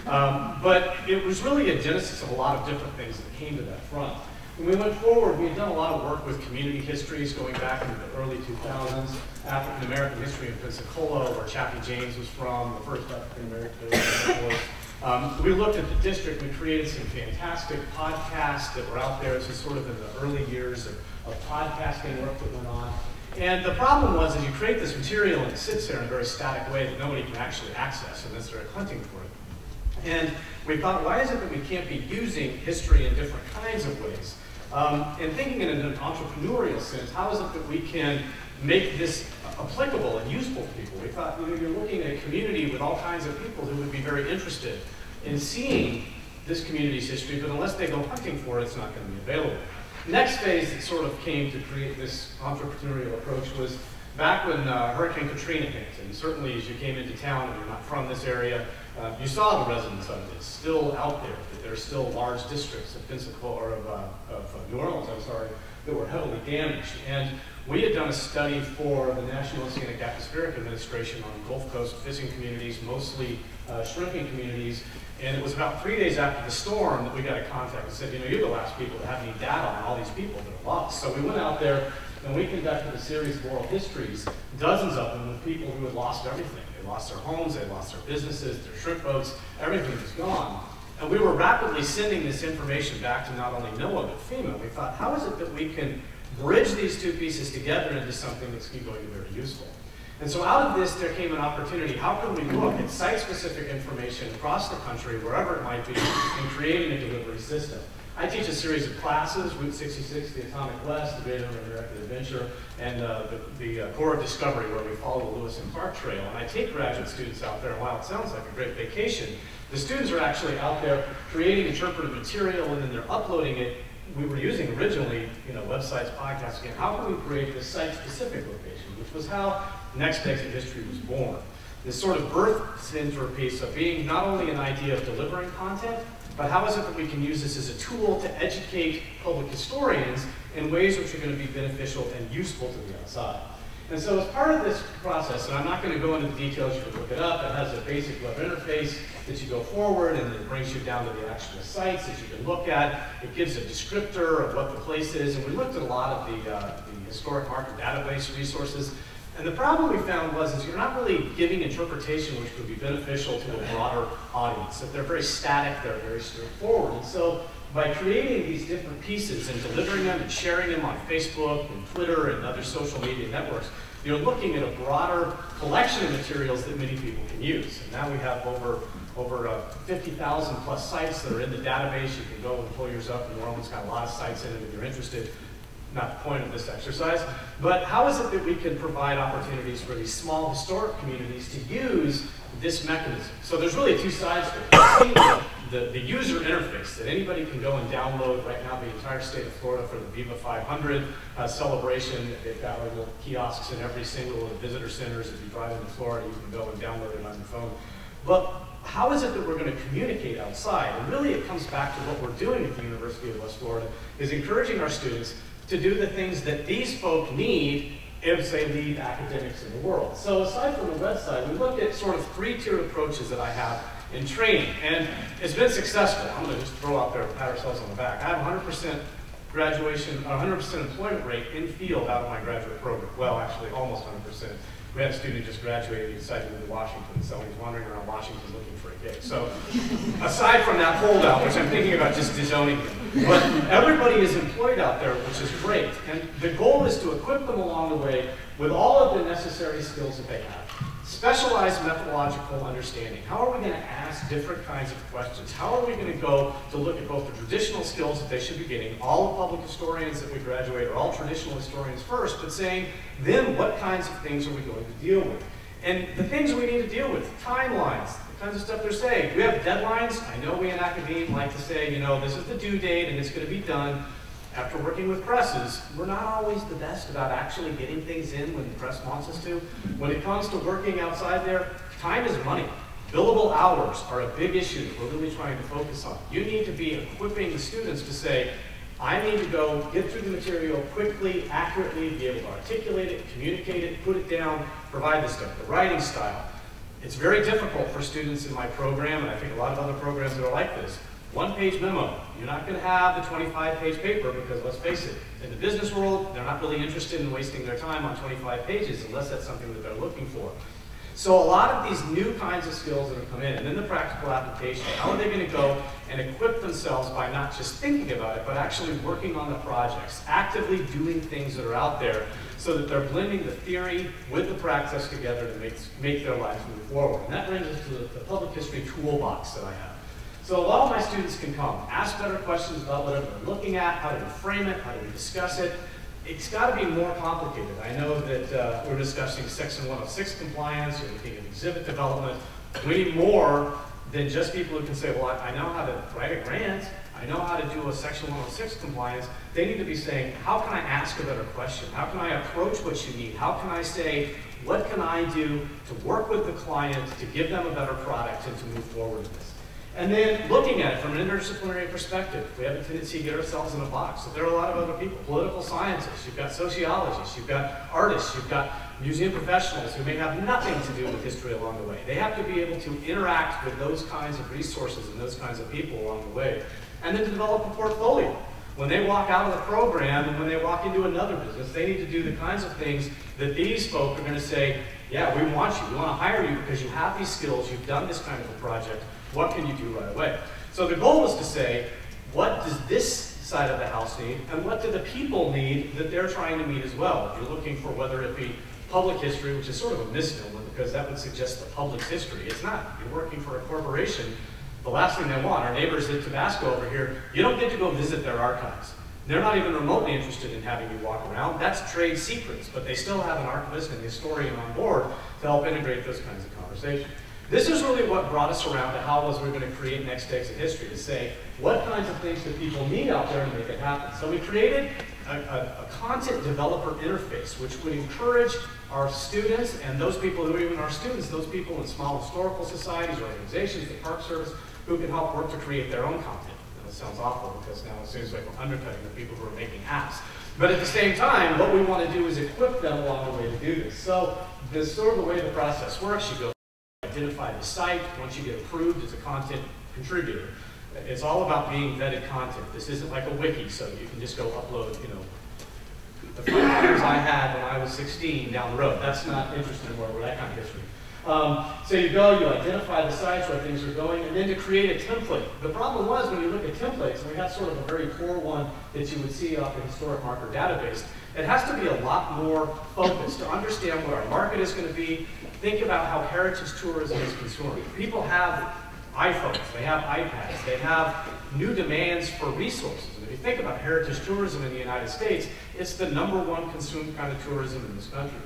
But it was really a genesis of a lot of different things that came to that front. When we went forward, we had done a lot of work with community histories going back into the early 2000s, African American history in Pensacola, where Chappie James was from, the first African American was. We looked at the district. We created some fantastic podcasts that were out there. This is sort of in the early years of podcasting work that went on. And the problem was, is you create this material and it sits there in a very static way that nobody can actually access unless they're hunting for it. And we thought, why is it that we can't be using history in different kinds of ways? And thinking in an entrepreneurial sense, how is it that we can make this applicable and useful to people? We thought, you know, you're looking at a community with all kinds of people who would be very interested in seeing this community's history, but unless they go hunting for it, it's not going to be available. Next phase that sort of came to create this entrepreneurial approach was back when Hurricane Katrina hit, and certainly as you came into town and you're not from this area, you saw the residents of it. It's still out there, that there are still large districts of Pensacola, or of New Orleans, I'm sorry, that were heavily damaged. And we had done a study for the National Oceanic Atmospheric Administration on Gulf Coast fishing communities, mostly shrinking communities. And it was about 3 days after the storm that we got a contact and said, you know, you're the last people that have any data on all these people that are lost. So we went out there and we conducted a series of oral histories, dozens of them, with people who had lost everything. They lost their homes, they lost their businesses, their shrimp boats, everything was gone. And we were rapidly sending this information back to not only NOAA, but FEMA. We thought, how is it that we can bridge these two pieces together into something that's going to be very useful? And so out of this, there came an opportunity. How can we look at site-specific information across the country, wherever it might be, in creating a delivery system? I teach a series of classes, Route 66, the Atomic West, the Great American Adventure, and the Core of Discovery, where we follow the Lewis and Clark Trail. And I take graduate students out there, and while it sounds like a great vacation, the students are actually out there creating interpretive material, and then they're uploading it. We were using originally, you know, websites, podcasts. Again, how can we create this site-specific location, which was how Next Exit History was born. This sort of birth into a piece of being not only an idea of delivering content, but how is it that we can use this as a tool to educate public historians in ways which are going to be beneficial and useful to the outside. And so as part of this process, and I'm not going to go into the details, you can look it up, it has a basic web interface that you go forward, and it brings you down to the actual sites that you can look at. It gives a descriptor of what the place is, and we looked at a lot of the historic marker database resources. And the problem we found was is you're not really giving interpretation which would be beneficial to a broader audience. That they're very static, they're very straightforward. And so by creating these different pieces and delivering them and sharing them on Facebook and Twitter and other social media networks, you're looking at a broader collection of materials that many people can use. And now we have over 50,000 plus sites that are in the database. You can go and pull yours up. New Orleans got a lot of sites in it if you're interested. Not the point of this exercise, but how is it that we can provide opportunities for these small historic communities to use this mechanism? So there's really two sides to it. The user interface that anybody can go and download. Right now, the entire state of Florida for the Viva 500 celebration, they've got little kiosks in every single of the visitor centers. If you drive into Florida, you can go and download it on your phone. But how is it that we're going to communicate outside? And really it comes back to what we're doing at the University of West Florida, is encouraging our students to do the things that these folk need as they lead academics in the world. So aside from the website, we looked at sort of three-tiered approaches that I have in training, and it's been successful. I'm going to just throw out there and pat ourselves on the back. I have 100% graduation, 100% employment rate in field out of my graduate program. Well, actually, almost 100%. We had a student who just graduated, he decided to move to Washington, so he's wandering around Washington looking for a gig. So aside from that holdout, which I'm thinking about just disowning him, but everybody is employed out there, which is great. And the goal is to equip them along the way with all of the necessary skills that they have. Specialized methodological understanding. How are we going to ask different kinds of questions? How are we going to go to look at both the traditional skills that they should be getting? All the public historians that we graduate are all traditional historians first, but saying, then what kinds of things are we going to deal with? And the things we need to deal with, timelines, the kinds of stuff they're saying. We have deadlines. I know we in academe like to say, you know, this is the due date and it's going to be done. After working with presses, we're not always the best about actually getting things in when the press wants us to. When it comes to working outside there, time is money. Billable hours are a big issue that we're really trying to focus on. You need to be equipping the students to say, I need to go get through the material quickly, accurately, be able to articulate it, communicate it, put it down, provide the stuff, the writing style. It's very difficult for students in my program, and I think a lot of other programs that are like this. One-page memo. You're not going to have the 25-page paper because, let's face it, in the business world, they're not really interested in wasting their time on 25 pages unless that's something that they're looking for. So a lot of these new kinds of skills that have come in, and then the practical application, how are they going to go and equip themselves by not just thinking about it, but actually working on the projects, actively doing things that are out there so that they're blending the theory with the practice together to make their lives move forward. And that brings us to the public history toolbox that I have. So a lot of my students can come, ask better questions about whatever they're looking at, how do we frame it, how do we discuss it. It's got to be more complicated. I know that we're discussing Section 106 compliance, you're looking at exhibit development. We need more than just people who can say, well, I know how to write a grant, I know how to do a Section 106 compliance. They need to be saying, how can I ask a better question? How can I approach what you need? How can I say, what can I do to work with the client to give them a better product and to move forward in this? And then looking at it from an interdisciplinary perspective, we have a tendency to get ourselves in a box. So there are a lot of other people, political scientists, you've got sociologists, you've got artists, you've got museum professionals who may have nothing to do with history along the way. They have to be able to interact with those kinds of resources and those kinds of people along the way. And then to develop a portfolio. When they walk out of the program and when they walk into another business, they need to do the kinds of things that these folk are going to say, yeah, we want you. We want to hire you because you have these skills, you've done this kind of a project. What can you do right away? So the goal is to say, what does this side of the house need, and what do the people need that they're trying to meet as well? If you're looking for whether it be public history, which is sort of a misnomer because that would suggest the public's history. It's not. You're working for a corporation. The last thing they want, our neighbors in Tabasco over here, you don't get to go visit their archives. They're not even remotely interested in having you walk around. That's trade secrets, but they still have an archivist and a historian on board to help integrate those kinds of conversations. This is really what brought us around to how was we're going to create Next Takes of History, to say what kinds of things do people need out there to make it happen. So we created a content developer interface which would encourage our students and those people who are even our students, those people in small historical societies, organizations, the Park Service, who can help work to create their own content. And it sounds awful because now it seems like we're undercutting the people who are making apps. But at the same time, what we want to do is equip them along the way to do this. So this is sort of the way the process works. You go identify the site. Once you get approved as a content contributor, it's all about being vetted content. This isn't like a wiki, so you can just go upload, you know, the photos I had when I was 16 down the road. That's not interesting anymore with that kind of history. So you go, you identify the sites where things are going, and then to create a template. The problem was when you look at templates, and we have sort of a very poor one that you would see off the historic marker database, it has to be a lot more focused to understand what our market is going to be. Think about how heritage tourism is consumed. People have iPhones, they have iPads, they have new demands for resources. And if you think about heritage tourism in the United States, it's the #1 consumed kind of tourism in this country.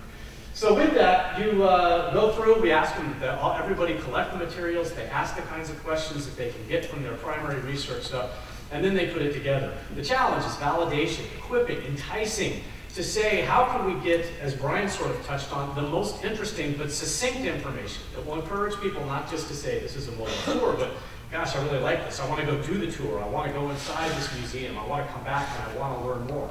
So with that, you go through, we ask them, everybody collect the materials, they ask the kinds of questions that they can get from their primary research stuff, and then they put it together. The challenge is validation, equipping, enticing, to say how can we get, as Brian sort of touched on, the most interesting but succinct information that will encourage people not just to say this is a mobile tour, but gosh, I really like this, I want to go do the tour, I want to go inside this museum, I want to come back and I want to learn more.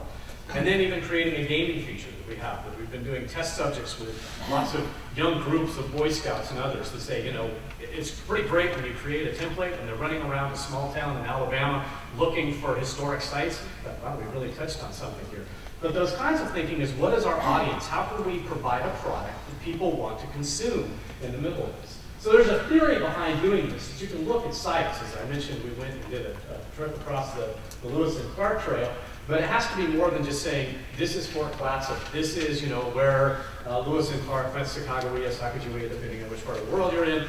And then even creating a gaming feature that we have, that we've been doing test subjects with lots of young groups of Boy Scouts and others that say, you know, it's pretty great when you create a template and they're running around a small town in Alabama looking for historic sites. But, wow, we really touched on something here. But those kinds of thinking is, what is our audience? How can we provide a product that people want to consume in the middle of this? So there's a theory behind doing this, that you can look at sites. As I mentioned, we went and did a trip across the Lewis and Clark Trail. But it has to be more than just saying, this is Fort Clatsop, this is, you know, where Lewis and Clark went to Sacagawea, Sacagawea, depending on which part of the world you're in.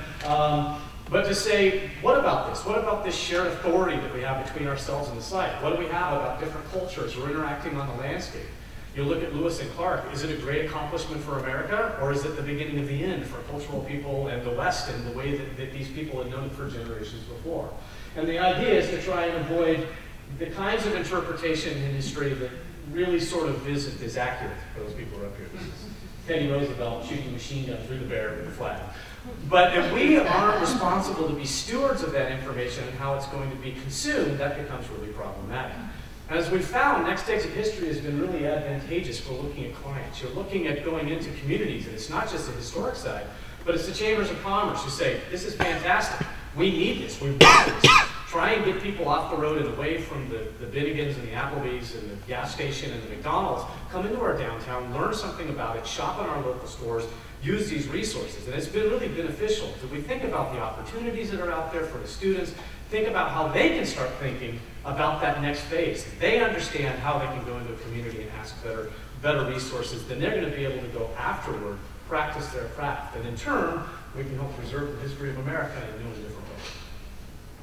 But to say, what about this? What about this shared authority that we have between ourselves and the site? What do we have about different cultures who are interacting on the landscape? You look at Lewis and Clark, is it a great accomplishment for America, or is it the beginning of the end for cultural people and the West and the way that these people had known for generations before? And the idea is to try and avoid the kinds of interpretation in history that really sort of isn't as accurate for those people up here. This is Teddy Roosevelt shooting a machine gun through the bear with a flag. But if we aren't responsible to be stewards of that information and how it's going to be consumed, that becomes really problematic. And as we found, Next Takes of History has been really advantageous for looking at clients. You're looking at going into communities, and it's not just the historic side, but it's the chambers of commerce who say, this is fantastic, we need this, we want this. try and get people off the road and away from the Binnigans and the Applebee's and the gas station and the McDonald's, come into our downtown, learn something about it, shop in our local stores, use these resources. And it's been really beneficial. So we think about the opportunities that are out there for the students, think about how they can start thinking about that next phase. If they understand how they can go into a community and ask better resources, then they're going to be able to go afterward, practice their craft. And in turn, we can help preserve the history of America in new and different ways.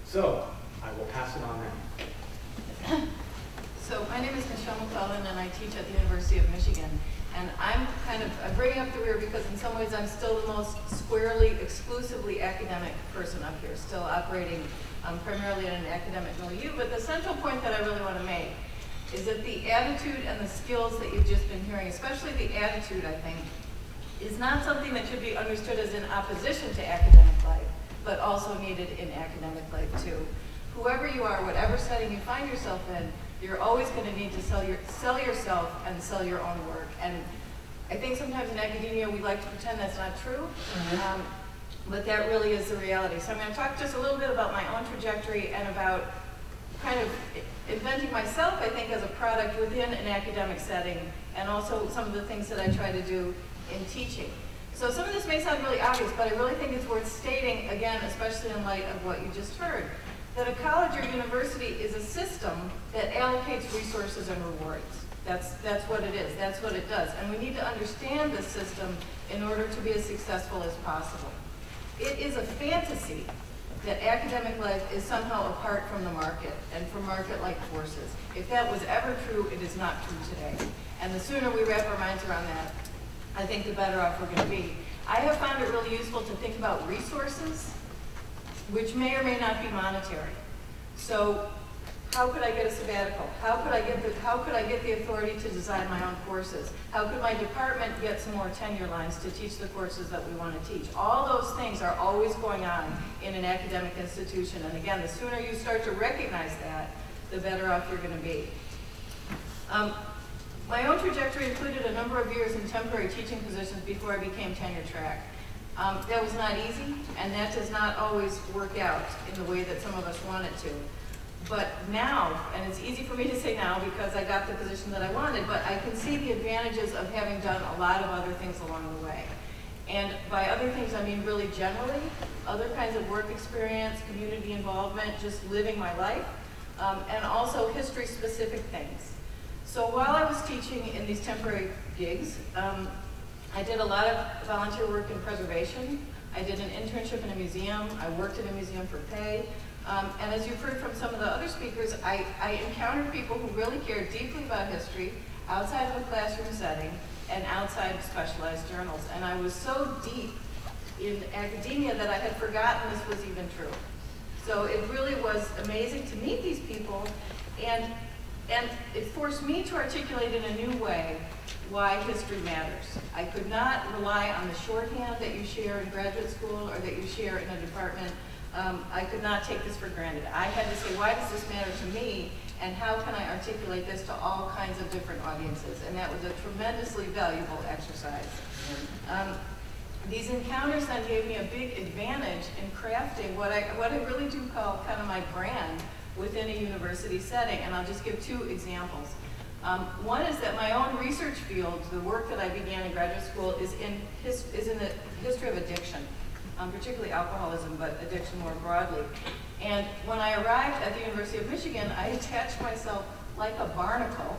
So, I will pass it on now. So, my name is McClellan, and I teach at the University of Michigan. And I'm bringing up the rear because in some ways I'm still the most squarely, exclusively academic person up here, still operating primarily in an academic milieu. But the central point that I really want to make is that the attitude and the skills that you've just been hearing, especially the attitude, I think, is not something that should be understood as in opposition to academic life, but also needed in academic life too. Whoever you are, whatever setting you find yourself in, you're always going to need to sell yourself and sell your own work. And I think sometimes in academia we like to pretend that's not true, but that really is the reality. So I'm going to talk just a little bit about my own trajectory and about kind of inventing myself, I think, as a product within an academic setting, and also some of the things that I try to do in teaching. So some of this may sound really obvious, but I really think it's worth stating, again, especially in light of what you just heard, that a college or university is a system that allocates resources and rewards. That's what it is. That's what it does. And we need to understand this system in order to be as successful as possible. It is a fantasy that academic life is somehow apart from the market and from market-like forces. If that was ever true, it is not true today. And the sooner we wrap our minds around that, I think the better off we're going to be. I have found it really useful to think about resources, which may or may not be monetary. So, how could I get a sabbatical? How could I get the authority to design my own courses? How could my department get some more tenure lines to teach the courses that we want to teach? All those things are always going on in an academic institution. And again, the sooner you start to recognize that, the better off you're going to be. My own trajectory included a number of years in temporary teaching positions before I became tenure track. That was not easy, and that does not always work out in the way that some of us want it to. But now, and it's easy for me to say now because I got the position that I wanted, but I can see the advantages of having done a lot of other things along the way. And by other things, I mean really generally, other kinds of work experience, community involvement, just living my life, and also history-specific things. So while I was teaching in these temporary gigs, I did a lot of volunteer work in preservation. I did an internship in a museum. I worked in a museum for pay. And as you've heard from some of the other speakers, I encountered people who really cared deeply about history outside of a classroom setting and outside specialized journals. And I was so deep in academia that I had forgotten this was even true. So it really was amazing to meet these people, and it forced me to articulate in a new way why history matters. I could not rely on the shorthand that you share in graduate school or that you share in a department. I could not take this for granted. I had to say, why does this matter to me, and how can I articulate this to all kinds of different audiences? And that was a tremendously valuable exercise. These encounters then gave me a big advantage in crafting what I really do call kind of my brand within a university setting, and I'll just give two examples. One is that my own research field, the work that I began in graduate school, is in the history of addiction. Particularly alcoholism, but addiction more broadly. And when I arrived at the University of Michigan, I attached myself like a barnacle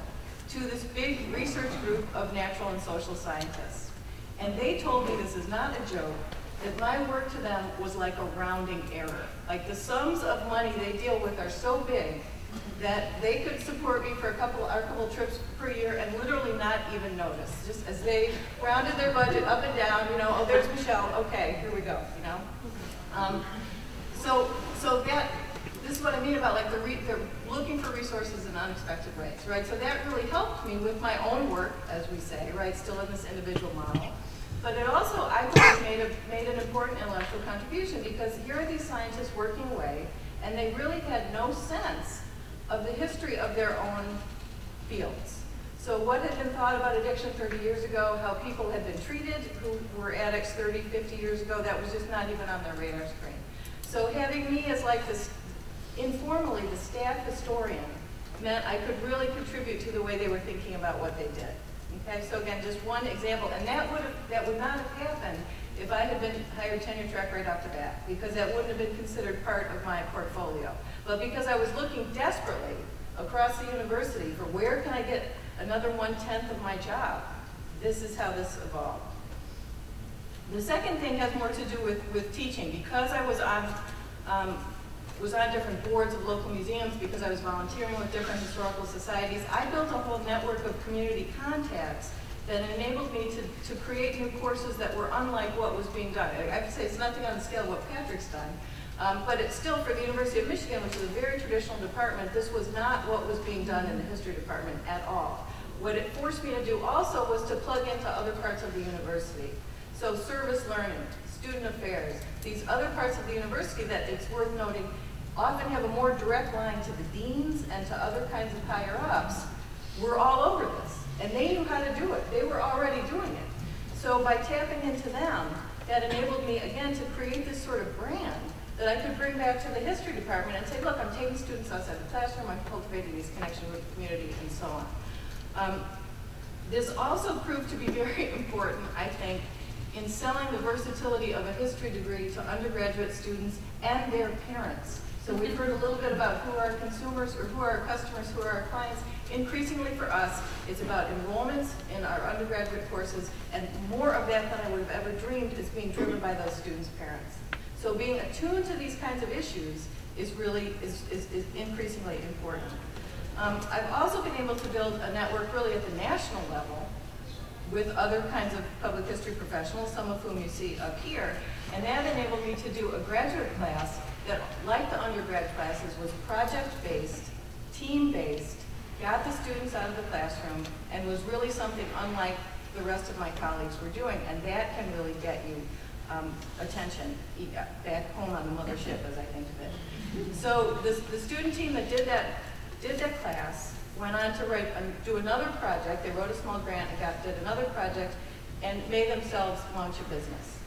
to this big research group of natural and social scientists. And they told me, this is not a joke, that my work to them was like a rounding error. Like the sums of money they deal with are so big that they could support me for a couple trips per year and literally not even notice. Just as they rounded their budget up and down, you know, oh, there's Michelle, okay, here we go, you know. So this is what I mean about like they're looking for resources in unexpected ways, right? So that really helped me with my own work, as we say, right? Still in this individual model. But it also, I believe, made an important intellectual contribution, because here are these scientists working away, and they really had no sense of the history of their own fields. So what had been thought about addiction 30 years ago, how people had been treated who were addicts 30, 50 years ago, that was just not even on their radar screen. So having me as like this informally, the staff historian meant I could really contribute to the way they were thinking about what they did. Okay, so again, just one example, and that would not have happened if I had been hired tenure track right off the bat, because that wouldn't have been considered part of my portfolio. But because I was looking desperately across the university for where can I get another 1/10 of my job, this is how this evolved. The second thing has more to do with teaching. Because I was on different boards of local museums, because I was volunteering with different historical societies, I built a whole network of community contacts that enabled me to create new courses that were unlike what was being done. I have to say it's nothing on the scale of what Patrick's done, but it's still, for the University of Michigan, which is a very traditional department, this was not what was being done in the history department at all. What it forced me to do also was to plug into other parts of the university. So service learning, student affairs, these other parts of the university that, it's worth noting, often have a more direct line to the deans and to other kinds of higher ups, were all over this. And they knew how to do it. They were already doing it. So by tapping into them, that enabled me, again, to create this sort of brand that I could bring back to the history department and say, look, I'm taking students outside the classroom, I'm cultivating these connections with the community, and so on. This also proved to be very important, I think, in selling the versatility of a history degree to undergraduate students and their parents. So we've heard a little bit about who are consumers, or who are our customers, who are our clients. Increasingly for us, it's about enrollments in our undergraduate courses, and more of that than I would have ever dreamed is being driven by those students' parents. So being attuned to these kinds of issues is really, is increasingly important. I've also been able to build a network really at the national level with other kinds of public history professionals, some of whom you see up here, and that enabled me to do a graduate class that, like the undergrad classes, was project-based, team-based, got the students out of the classroom, and was really something unlike the rest of my colleagues were doing, and that can really get you attention back home on the mothership, as I think of it. So the student team that did that class went on to do another project. They wrote a small grant and did another project and made themselves launch a business.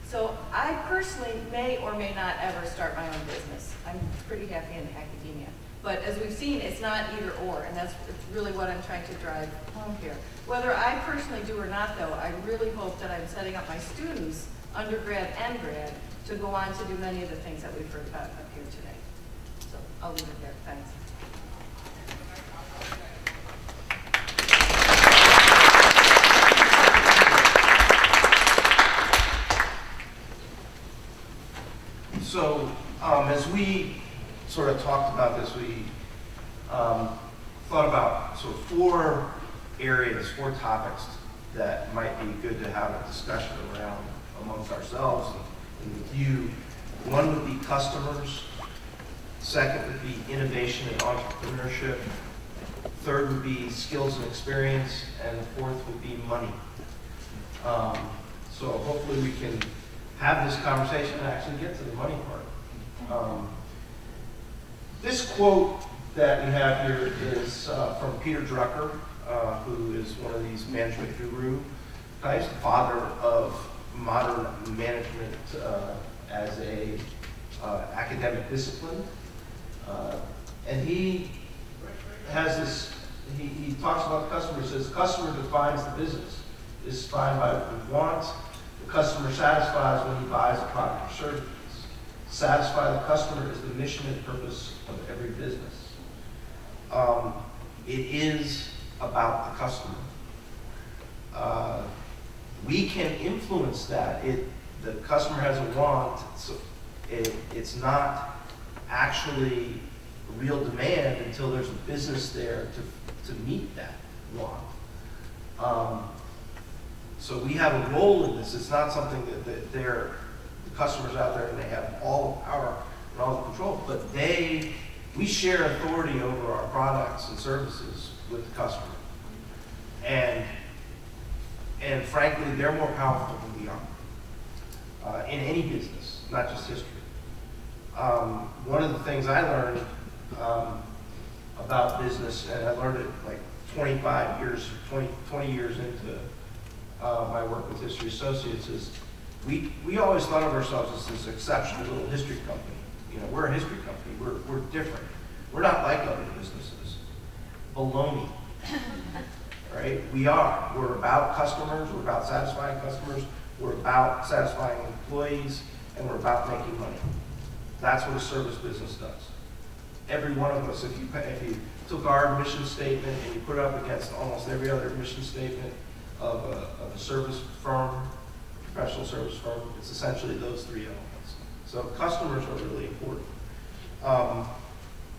So I personally may or may not ever start my own business. I'm pretty happy in academia. But as we've seen, it's not either or, and that's really what I'm trying to drive home here. Whether I personally do or not, though, I really hope that I'm setting up my students, undergrad and grad, to go on to do many of the things that we've heard about up here today. So I'll leave it there. Thanks. So as we sort of talked about this, we thought about sort of 4 areas, 4 topics that might be good to have a discussion around amongst ourselves and with you. One would be customers. Second would be innovation and entrepreneurship. Third would be skills and experience. And the fourth would be money. So hopefully we can have this conversation and actually get to the money part. This quote that we have here is from Peter Drucker, who is one of these management guru types, the father of modern management as a academic discipline. And he has this, he talks about the customer. He says, customer defines the business. It's defined by what we want. The customer satisfies when he buys a product or service. Satisfy the customer is the mission and purpose of every business. It is about the customer. We can influence that. The customer has a want, so it's not actually a real demand until there's a business there to meet that want. So we have a role in this. It's not something that the customers out there and they have all the power and all the control, but we share authority over our products and services with the customer. And frankly, they're more powerful than we are in any business, not just history. One of the things I learned about business, and I learned it like 20 years into my work with History Associates, is we always thought of ourselves as this exceptional little history company. You know, we're a history company. We're different. We're not like other businesses. Baloney. Right? We are. We're about customers. We're about satisfying customers. We're about satisfying employees. And we're about making money. That's what a service business does. Every one of us, if you took our mission statement and you put it up against almost every other mission statement of a service firm, professional service firm, it's essentially those three elements. So customers are really important.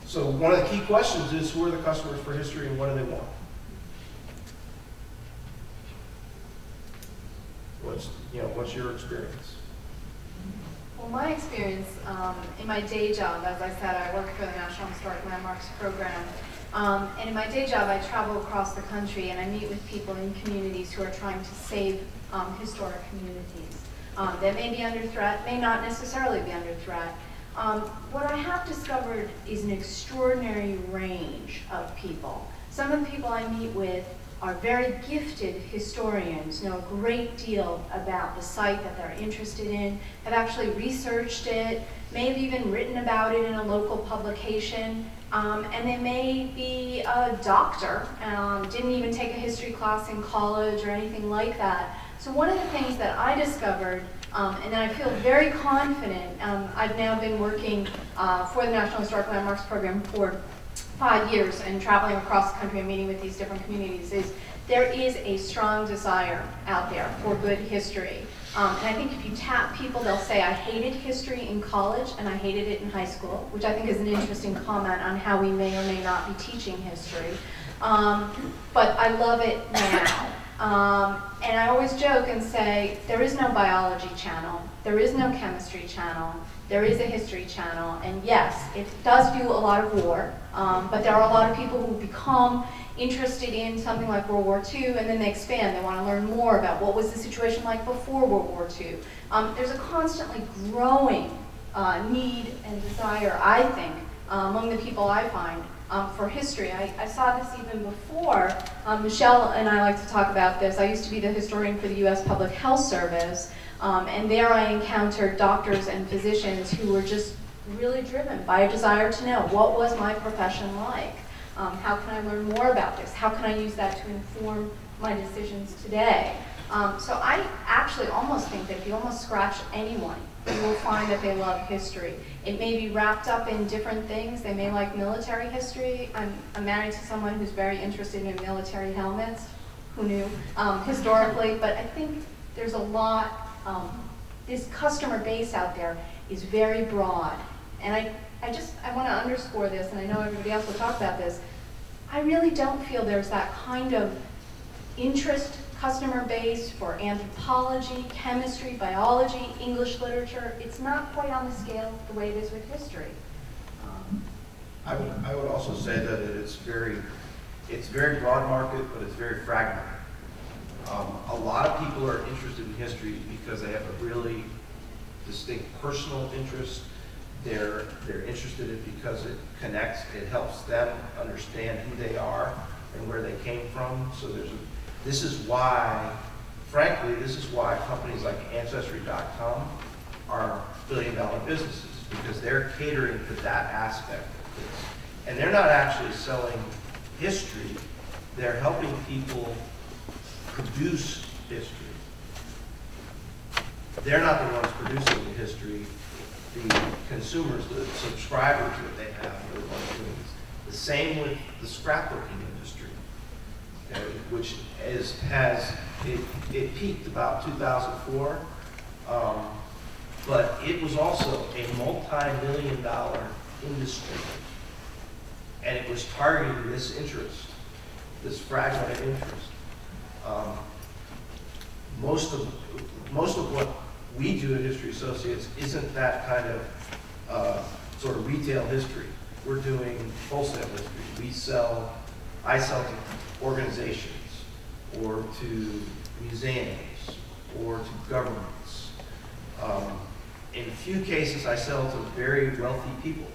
So one of the key questions is, who are the customers for history and what do they want? What's your experience? Well, my experience in my day job, as I said, I work for the National Historic Landmarks Program. And in my day job, I travel across the country and I meet with people in communities who are trying to save historic communities that may be under threat, may not necessarily be under threat. What I have discovered is an extraordinary range of people. Some of the people I meet with are very gifted historians, know a great deal about the site that they're interested in, have actually researched it, may have even written about it in a local publication, and they may be a doctor, didn't even take a history class in college or anything like that. So one of the things that I discovered, and I feel very confident, I've now been working for the National Historic Landmarks Program for 5 years and traveling across the country and meeting with these different communities, is there is a strong desire out there for good history. And I think if you tap people, they'll say, I hated history in college and I hated it in high school, which I think is an interesting comment on how we may or may not be teaching history. But I love it now. And I always joke and say, there is no biology channel, there is no chemistry channel, there is a history channel, and yes, it does do a lot of war, but there are a lot of people who become interested in something like World War II, and then they expand. They want to learn more about what was the situation like before World War II. There's a constantly growing need and desire, I think, among the people I find for history. I saw this even before. Michelle and I like to talk about this. I used to be the historian for the U.S. Public Health Service, and there I encountered doctors and physicians who were just really driven by a desire to know, what was my profession like? How can I learn more about this? How can I use that to inform my decisions today? So I actually almost think that if you almost scratch anyone, you will find that they love history. It may be wrapped up in different things. They may like military history. I'm married to someone who's very interested in military helmets. Who knew? Historically, but I think there's a lot, this customer base out there is very broad. And I want to underscore this, and I know everybody else will talk about this. I really don't feel there's that kind of interest customer base for anthropology, chemistry, biology, English literature. It's not quite on the scale the way it is with history. I would also say that it's very broad market, but it's very fragmented. A lot of people are interested in history because they have a really distinct personal interest. They're interested in it because it connects, it helps them understand who they are and where they came from. So this is why, frankly, this is why companies like Ancestry.com are billion-dollar businesses, because they're catering to that aspect of this. And they're not actually selling history, they're helping people produce history. They're not the ones producing the history. The consumers, the subscribers that they have are the ones doing this. The same with the scrapbooking industry, which it peaked about 2004, but it was also a multi-million-dollar industry, and it was targeting this interest, this fragmented interest. Most of what we do at History Associates isn't that kind of sort of retail history. We're doing wholesale history. I sell to organizations, or to museums, or to governments. In a few cases, I sell to very wealthy people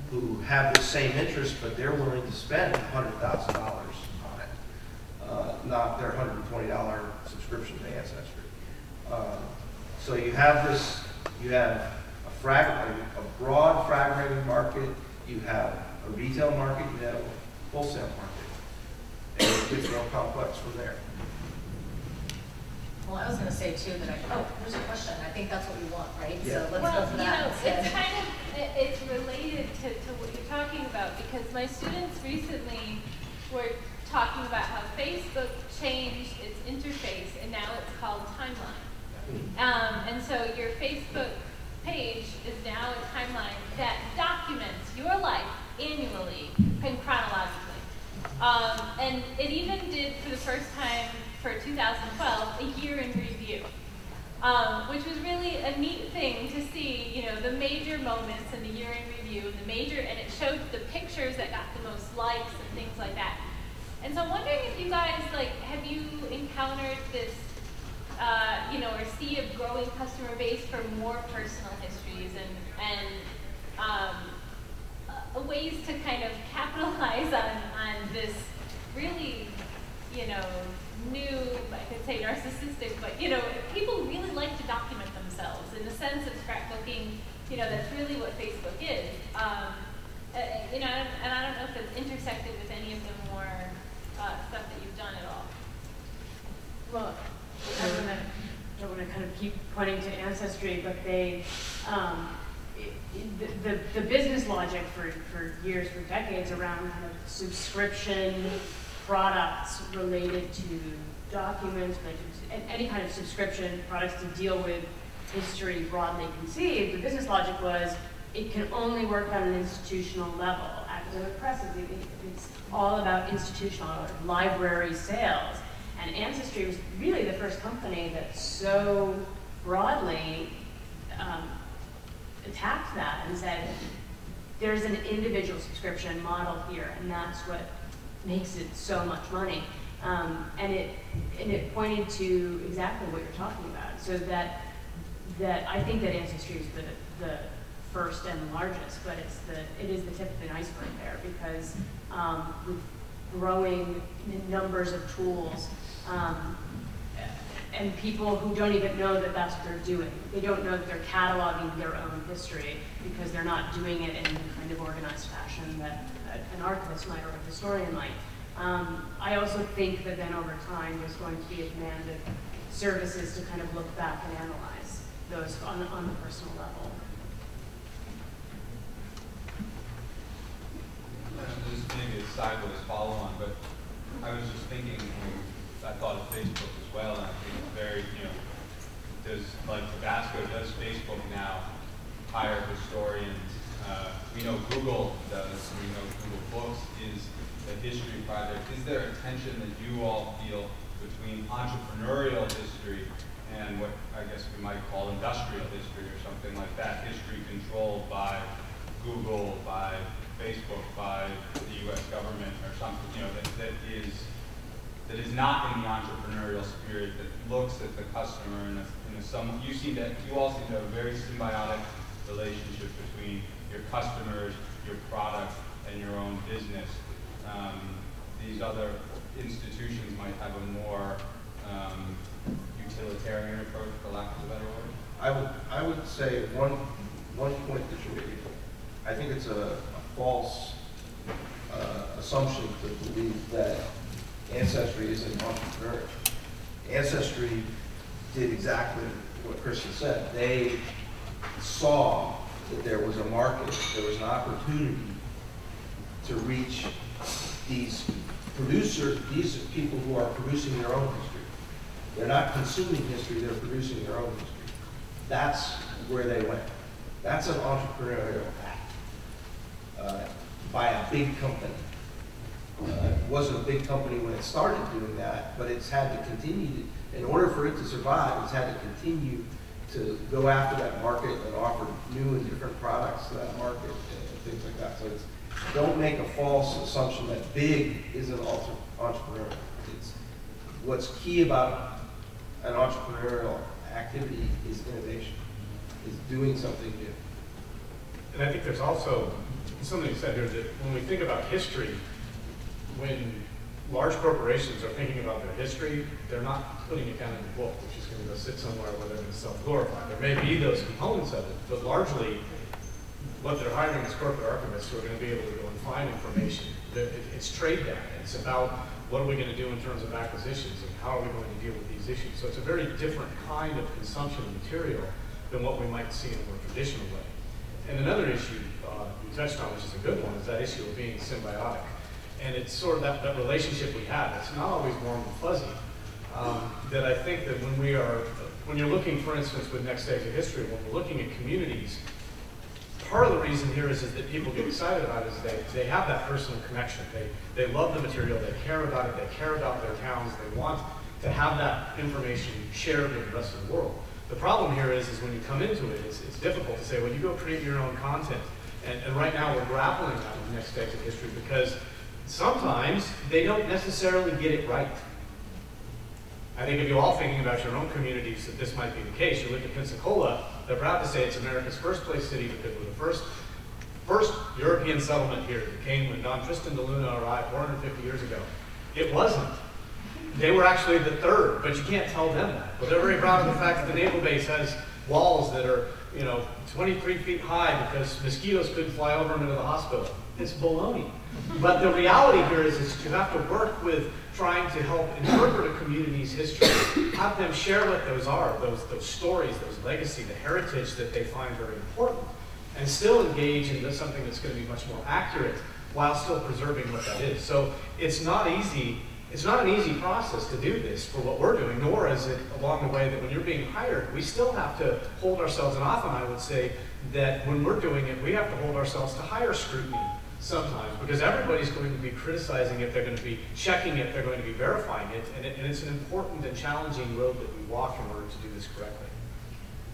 who have the same interest, but they're willing to spend $100,000 on it, not their $120 subscription to Ancestry. So you have a broad fragmented market, You have a retail market, you have a wholesale market. And it gets more complex from there. Well, I was going to say too that there's a question. I think that's what we want, right? Yeah. So let's go for that. It's kind of, it's related to what you're talking about, because my students recently were talking about how Facebook changed its interface and now it's called Timeline. And so your Facebook page is now a timeline that documents your life annually and chronologically. And it even did, for the first time for 2012, a year in review, which was really a neat thing to see, you know, the major moments in the year in review, and it showed the pictures that got the most likes and things like that. And so I'm wondering if you guys, like, have you encountered this, you know, or see a growing customer base for more personal histories and ways to kind of capitalize on this really, you know, new, I could say narcissistic, but, you know, people really like to document themselves in the sense of scrapbooking. You know, that's really what Facebook is. You know, and I don't know if it's intersected with any of the more stuff that you've done at all. Well, I want to kind of keep pointing to Ancestry, but they, the business logic for years, for decades, around kind of subscription products related to documents, and any kind of subscription products to deal with history broadly conceived, the business logic was it can only work on an institutional level. Academic presses, it's all about institutional or library sales. And Ancestry was really the first company that so broadly attacked that and said, there's an individual subscription model here, and that's what makes it so much money. And it pointed to exactly what you're talking about. So that I think that Ancestry is the first and the largest, but it is the tip of the iceberg there, because with growing numbers of tools, and people who don't even know that that's what they're doing. They don't know that they're cataloging their own history because they're not doing it in the kind of organized fashion that an archivist might or a historian might. I also think that then over time there's going to be a demand of services to kind of look back and analyze those on the personal level. This maybe a sideways follow-on, but I was just thinking, I thought of Facebook as well, and I think it's very, you know, does, like Tabasco, does Facebook now hire historians? We know Google does, we know Google Books is a history project. Is there a tension that you all feel between entrepreneurial history and what I guess we might call industrial history or something like that, history controlled by Google, by Facebook, by the U.S. government or something, you know, that is not in the entrepreneurial spirit, that looks at the customer in a you all seem to have a very symbiotic relationship between your customers, your product, and your own business. These other institutions might have a more utilitarian approach, for lack of a better word. I would say one point that you're making. I think it's a false assumption to believe that Ancestry isn't entrepreneurial. Ancestry did exactly what Kristen said. They saw that there was a market, there was an opportunity to reach these people who are producing their own history. They're not consuming history, they're producing their own history. That's where they went. That's an entrepreneurial act by a big company. It wasn't a big company when it started doing that, but it's had to continue in order for it to survive, it's had to continue to go after that market and offer new and different products to that market and things like that. So don't make a false assumption that big isn't entrepreneurial. It's what's key about an entrepreneurial activity is innovation, is doing something new. And I think there's also something you said here that when we think about history, when large corporations are thinking about their history, they're not putting it down in a book, which is going to go sit somewhere where they're going to self-glorify. There may be those components of it, but largely what they're hiring is corporate archivists who are going to be able to go and find information. It's trade data. It's about what are we going to do in terms of acquisitions and how are we going to deal with these issues. So it's a very different kind of consumption of material than what we might see in a more traditional way. And another issue you touched on, which is a good one, is that issue of being symbiotic. And it's sort of that relationship we have. It's not always warm and fuzzy. That I think that when you're looking, for instance, with Next Stage of History, when we're looking at communities, part of the reason here is that people get excited about it is they have that personal connection. They love the material, they care about it, they care about their towns, they want to have that information shared with the rest of the world. The problem here is when you come into it, it's difficult to say, well, you go create your own content. And right now we're grappling that with Next Stage of History because sometimes they don't necessarily get it right. I think if you're all thinking about your own communities that this might be the case, you look at Pensacola, they're proud to say it's America's first place city because we're the first European settlement here that came when Don Tristan de Luna arrived 450 years ago. It wasn't. They were actually the third, but you can't tell them that. But they're very proud of the fact that the naval base has walls that are, 23 feet high because mosquitoes couldn't fly over them into the hospital. It's baloney. But the reality here is you have to work with trying to help interpret a community's history, have them share what those are, those stories, those legacy, the heritage that they find very important, and still engage in something that's going to be much more accurate while still preserving what that is. So it's not easy. It's not an easy process to do this for what we're doing, nor is it along the way that when you're being hired, we still have to hold ourselves, and often I would say that when we're doing it, we have to hold ourselves to higher scrutiny sometimes, because everybody's going to be criticizing it, they're going to be checking it, they're going to be verifying it, and it's an important and challenging road that we walk in order to do this correctly.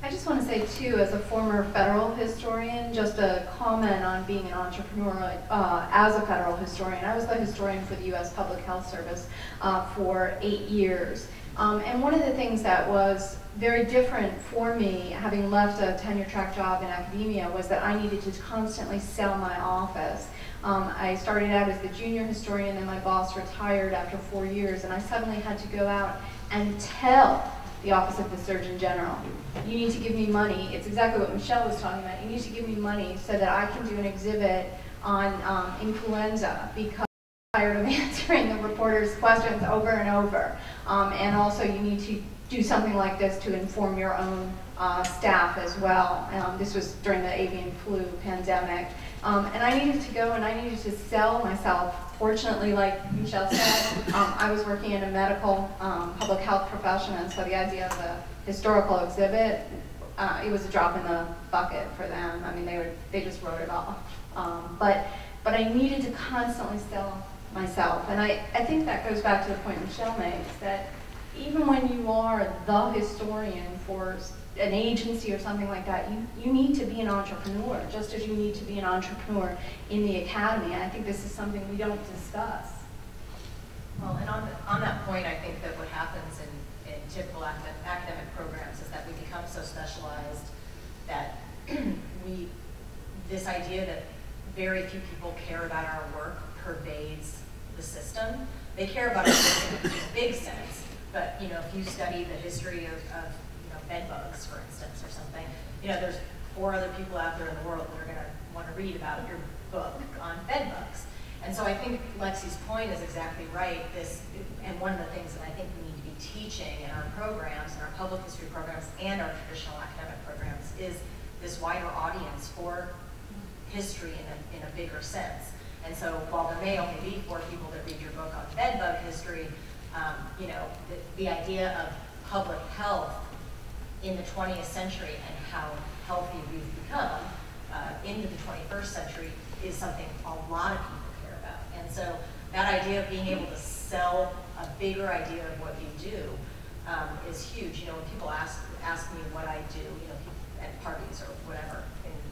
I just want to say, too, as a former federal historian, just a comment on being an entrepreneur as a federal historian. I was the historian for the U.S. Public Health Service for 8 years. And one of the things that was very different for me, having left a tenure-track job in academia, was that I needed to constantly sell my office. I started out as the junior historian, and my boss retired after 4 years, and I suddenly had to go out and tell the Office of the Surgeon General, you need to give me money. It's exactly what Michelle was talking about. You need to give me money so that I can do an exhibit on influenza, because I'm tired of answering the reporters' questions over and over. And also you need to do something like this to inform your own staff as well. This was during the avian flu pandemic. And I needed to go and I needed to sell myself. Fortunately, like Michelle said, I was working in a medical public health profession, and so the idea of a historical exhibit, it was a drop in the bucket for them. I mean, they just wrote it off. But I needed to constantly sell myself, and I think that goes back to the point Michelle makes, that even when you are the historian for an agency or something like that, you need to be an entrepreneur, just as you need to be an entrepreneur in the academy. And I think this is something we don't discuss. Well, and on that point, I think that what happens in typical academic programs is that we become so specialized that this idea that very few people care about our work pervades the system. They care about our work in a big sense, but if you study the history of bed bugs, for instance, or something, there's 4 other people out there in the world that are going to want to read about your book on bed bugs. And so I think Lexi's point is exactly right. And one of the things that I think we need to be teaching in our programs, in our public history programs and our traditional academic programs, is this wider audience for history in a bigger sense. And so while there may only be 4 people that read your book on bed bug history, the idea of public health in the 20th century and how healthy we've become into the 21st century is something a lot of people care about. And so that idea of being able to sell a bigger idea of what you do is huge. When people ask me what I do, at parties or whatever,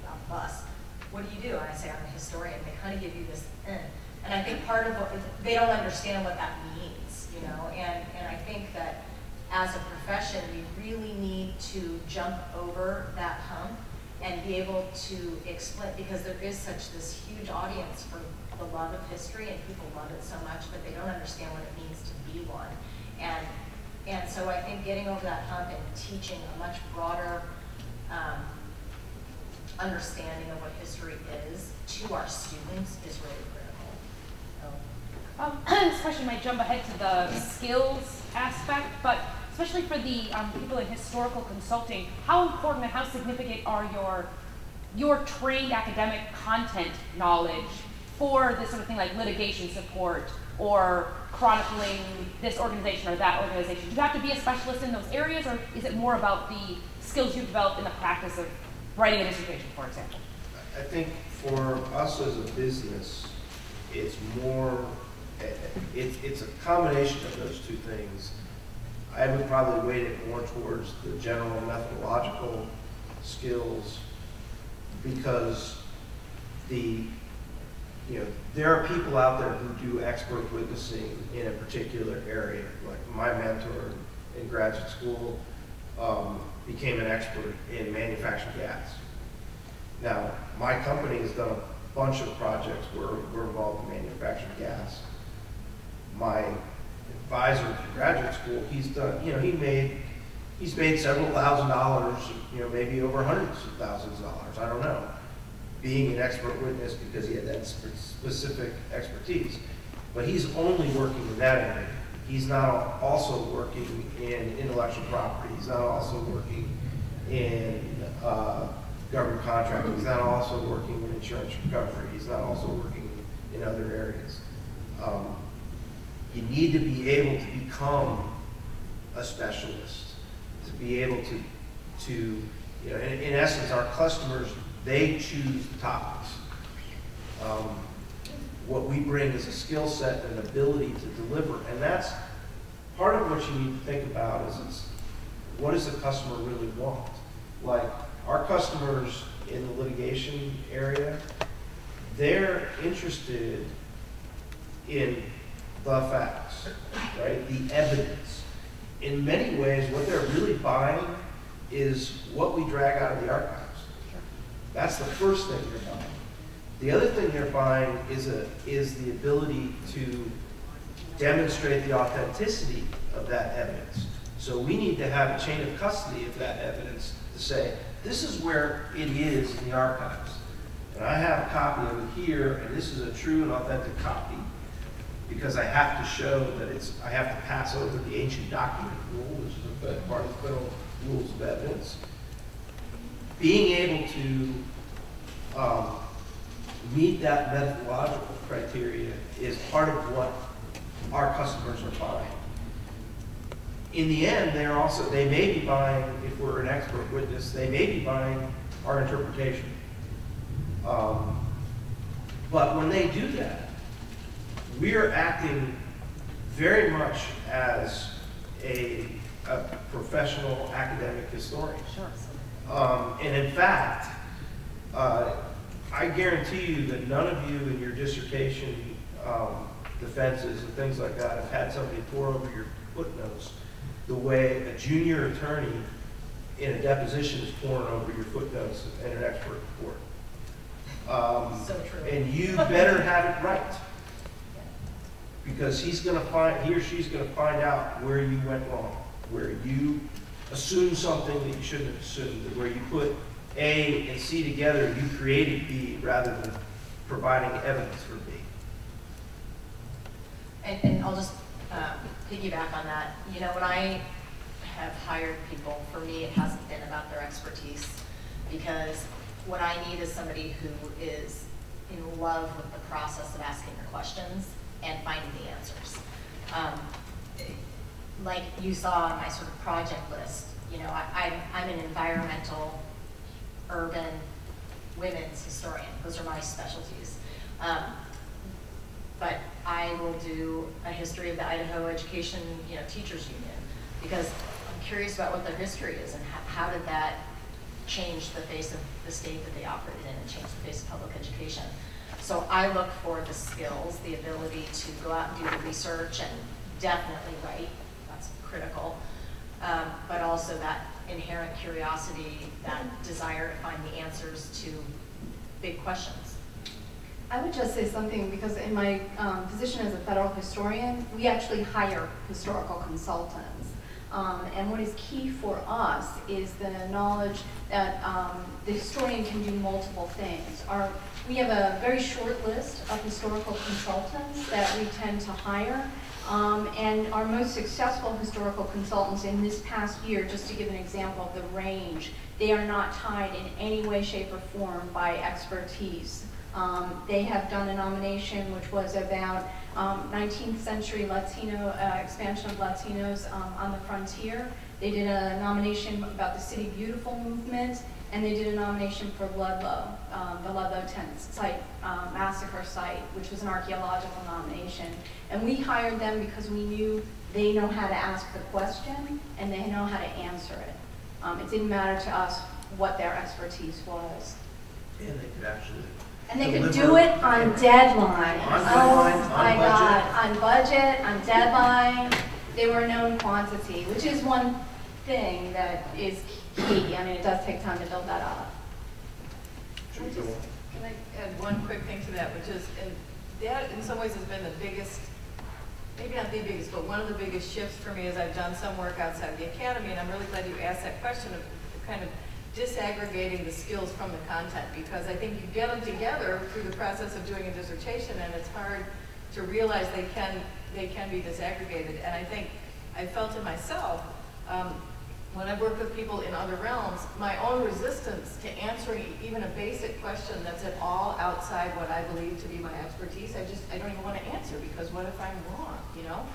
on the bus, what do you do? And I say, I'm a historian. They kind of give you this, and I think part of what, they don't understand what that means, and I think that as a profession, we really need to jump over that hump and be able to explain, because there is such this huge audience for the love of history, and people love it so much, but they don't understand what it means to be one. And so I think getting over that hump and teaching a much broader understanding of what history is to our students is really critical. This question might jump ahead to the skills aspect, but especially for the people in historical consulting, how important and how significant are your trained academic content knowledge for this sort of thing like litigation support or chronicling this organization or that organization? Do you have to be a specialist in those areas, or is it more about the skills you've developed in the practice of writing a dissertation, for example? I think for us as a business, it's more, it's a combination of those two things. I would probably weight it more towards the general methodological skills, because there are people out there who do expert witnessing in a particular area. Like my mentor in graduate school became an expert in manufactured gas. Now, my company has done a bunch of projects where we're involved in manufactured gas. My advisor for graduate school, he's made several $1,000s, maybe over hundreds of thousands of dollars, I don't know, being an expert witness because he had that specific expertise. But he's only working in that area. He's not also working in intellectual property. He's not also working in government contracting. He's not also working in insurance recovery. He's not also working in other areas. You need to be able to become a specialist, to be able to in essence, our customers, they choose the topics. What we bring is a skill set and an ability to deliver, and that's part of what you need to think about is what does the customer really want? Like our customers in the litigation area, they're interested in the facts, right? The evidence. In many ways, what they're really buying is what we drag out of the archives. That's the first thing they're buying. The other thing they're buying is the ability to demonstrate the authenticity of that evidence. So we need to have a chain of custody of that evidence to say, this is where it is in the archives. And I have a copy of it here, and this is a true and authentic copy, because I have to show that I have to pass over the ancient document rule, which is a part of the federal rules of evidence. Being able to meet that methodological criteria is part of what our customers are buying. In the end, they may be buying, if we're an expert witness, they may be buying our interpretation. But when they do that, we're acting very much as a professional academic historian. Sure. And in fact, I guarantee you that none of you in your dissertation defenses and things like that have had somebody pour over your footnotes the way a junior attorney in a deposition is pouring over your footnotes in an expert report. So true. And you better have it right, because he or she's going to find out where you went wrong, where you assumed something that you shouldn't have assumed, where you put A and C together, you created B rather than providing evidence for B. And I'll just piggyback on that. When I have hired people, for me it hasn't been about their expertise, because what I need is somebody who is in love with the process of asking the questions and finding the answers. Like you saw on my sort of project list, I'm an environmental, urban, women's historian. Those are my specialties. But I will do a history of the Idaho Education, Teachers Union, because I'm curious about what their history is and how did that change the face of the state that they operated in and change the face of public education. So I look for the skills, the ability to go out and do the research and definitely write, that's critical, but also that inherent curiosity, that desire to find the answers to big questions. I would just say something, because in my position as a federal historian, we actually hire historical consultants. And what is key for us is the knowledge that the historian can do multiple things. We have a very short list of historical consultants that we tend to hire. And our most successful historical consultants in this past year, just to give an example of the range, they are not tied in any way, shape, or form by expertise. They have done a nomination which was about 19th century Latino, expansion of Latinos on the frontier. They did a nomination about the City Beautiful movement, and they did a nomination for Ludlow, the Ludlow tent site, massacre site, which was an archaeological nomination. And we hired them because we knew they know how to ask the question and they know how to answer it. It didn't matter to us what their expertise was. And they could actually. And they could do it on deadline. My God, on budget, on deadline. They were a known quantity, which is one thing that is key. I mean, it does take time to build that up. Can I add one quick thing to that, which is, and that in some ways has been the biggest, maybe not the biggest, but one of the biggest shifts for me as I've done some work outside the academy, and I'm really glad you asked that question of kind of disaggregating the skills from the content, because I think you get them together through the process of doing a dissertation, and it's hard to realize they can be disaggregated. And I think I felt it myself when I've worked with people in other realms, my own resistance to answering even a basic question that's at all outside what I believe to be my expertise. I don't even want to answer, because what if I'm wrong, you know?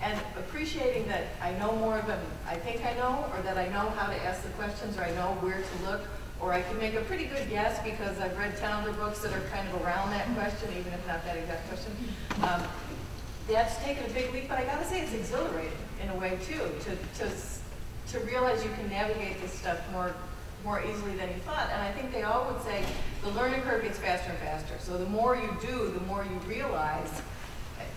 And appreciating that I know more than I think I know, or that I know how to ask the questions, or I know where to look, or I can make a pretty good guess because I've read 10 other books that are kind of around that question, even if not that exact question. That's taken a big leap, but I gotta say it's exhilarating in a way too, to realize you can navigate this stuff more easily than you thought. And I think they all would say the learning curve gets faster and faster. So the more you do, the more you realize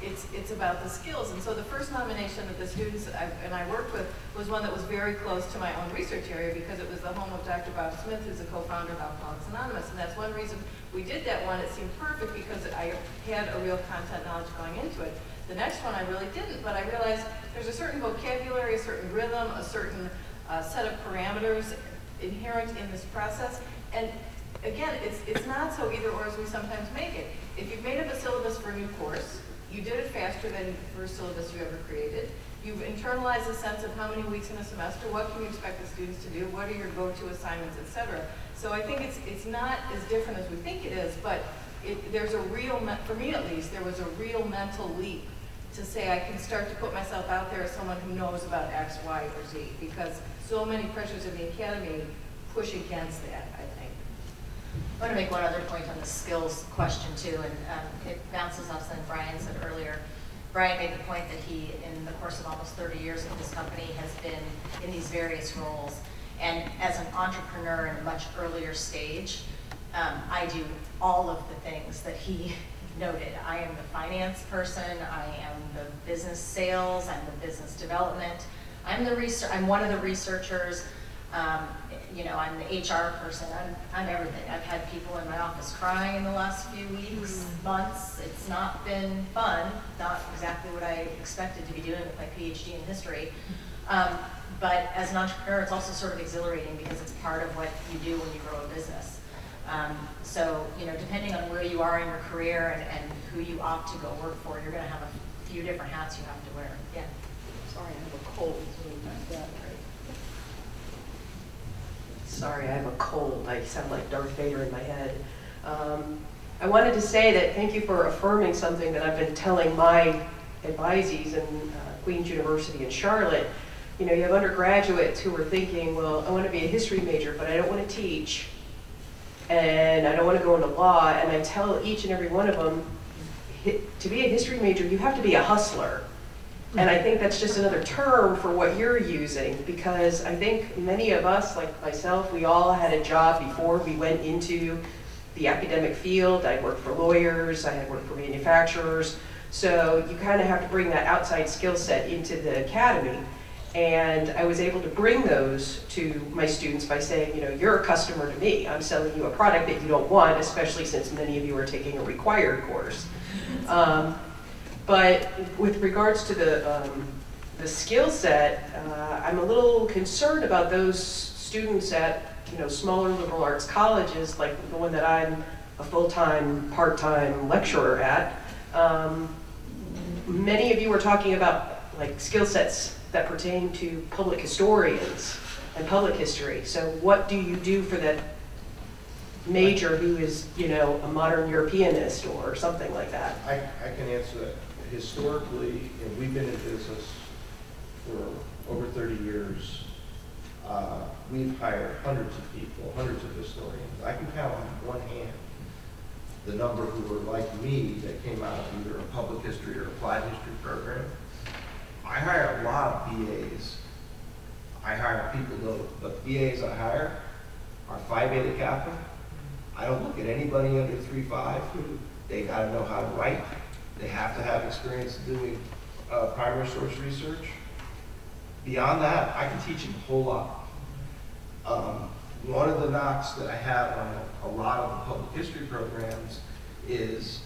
it's about the skills. And so the first nomination that the students I worked with was one that was very close to my own research area, because it was the home of Dr. Bob Smith, who's the co-founder of Alcoholics Anonymous. And that's one reason we did that one. It seemed perfect because I had a real content knowledge going into it. The next one I really didn't, but I realized there's a certain vocabulary, a certain rhythm, a certain set of parameters inherent in this process. And again, it's not so either or as we sometimes make it. If you've made up a syllabus for a new course, you did it faster than the first syllabus you ever created. You've internalized a sense of how many weeks in a semester, what can you expect the students to do, what are your go-to assignments, etc. So I think it's not as different as we think it is, but there's a real, for me at least, there was a real mental leap to say I can start to put myself out there as someone who knows about X, Y, or Z, because so many pressures in the academy push against that, I think. I want to make one other point on the skills question too, and it bounces off something Brian said earlier. Brian made the point that he, in the course of almost 30 years of his company, has been in these various roles. And as an entrepreneur in a much earlier stage, I do all of the things that he noted. I am the finance person, I am the business sales, I'm the business development, I'm one of the researchers, you know, I'm the HR person, I'm everything. I've had people in my office crying in the last few weeks, months. It's not been fun, not exactly what I expected to be doing with my Ph.D. in history. But as an entrepreneur, it's also sort of exhilarating because it's part of what you do when you grow a business. So, you know, depending on where you are in your career and who you opt to go work for, you're going to have a few different hats you have to wear. Yeah. Sorry, I have a cold. Sorry, I have a cold. I sound like Darth Vader in my head. I wanted to say that thank you for affirming something that I've been telling my advisees in Queen's University in Charlotte. You know, you have undergraduates who are thinking, well, I want to be a history major, but I don't want to teach. And I don't want to go into law, and I tell each and every one of them, to be a history major, you have to be a hustler. And I think that's just another term for what you're using, because I think many of us, like myself, we all had a job before we went into the academic field. I worked for lawyers, I had worked for manufacturers, so you kind of have to bring that outside skill set into the academy. And I was able to bring those to my students by saying, you know, you're a customer to me. I'm selling you a product that you don't want, especially since many of you are taking a required course. But with regards to the skill set, I'm a little concerned about those students at smaller liberal arts colleges, like the one that I'm a full-time, part-time lecturer at. Many of you were talking about like skill sets that pertain to public historians and public history. So what do you do for that major who is, a modern Europeanist or something like that? I can answer that. Historically, we've been in business for over 30 years. We've hired hundreds of people, hundreds of historians. I can count on one hand the number who were like me that came out of either a public history or applied history program. I hire a lot of BAs. I hire people though, but BAs I hire are Phi Beta Kappa. I don't look at anybody under 3.5. They got to know how to write. They have to have experience doing primary source research. Beyond that, I can teach them a whole lot. One of the knocks that I have on a lot of the public history programs is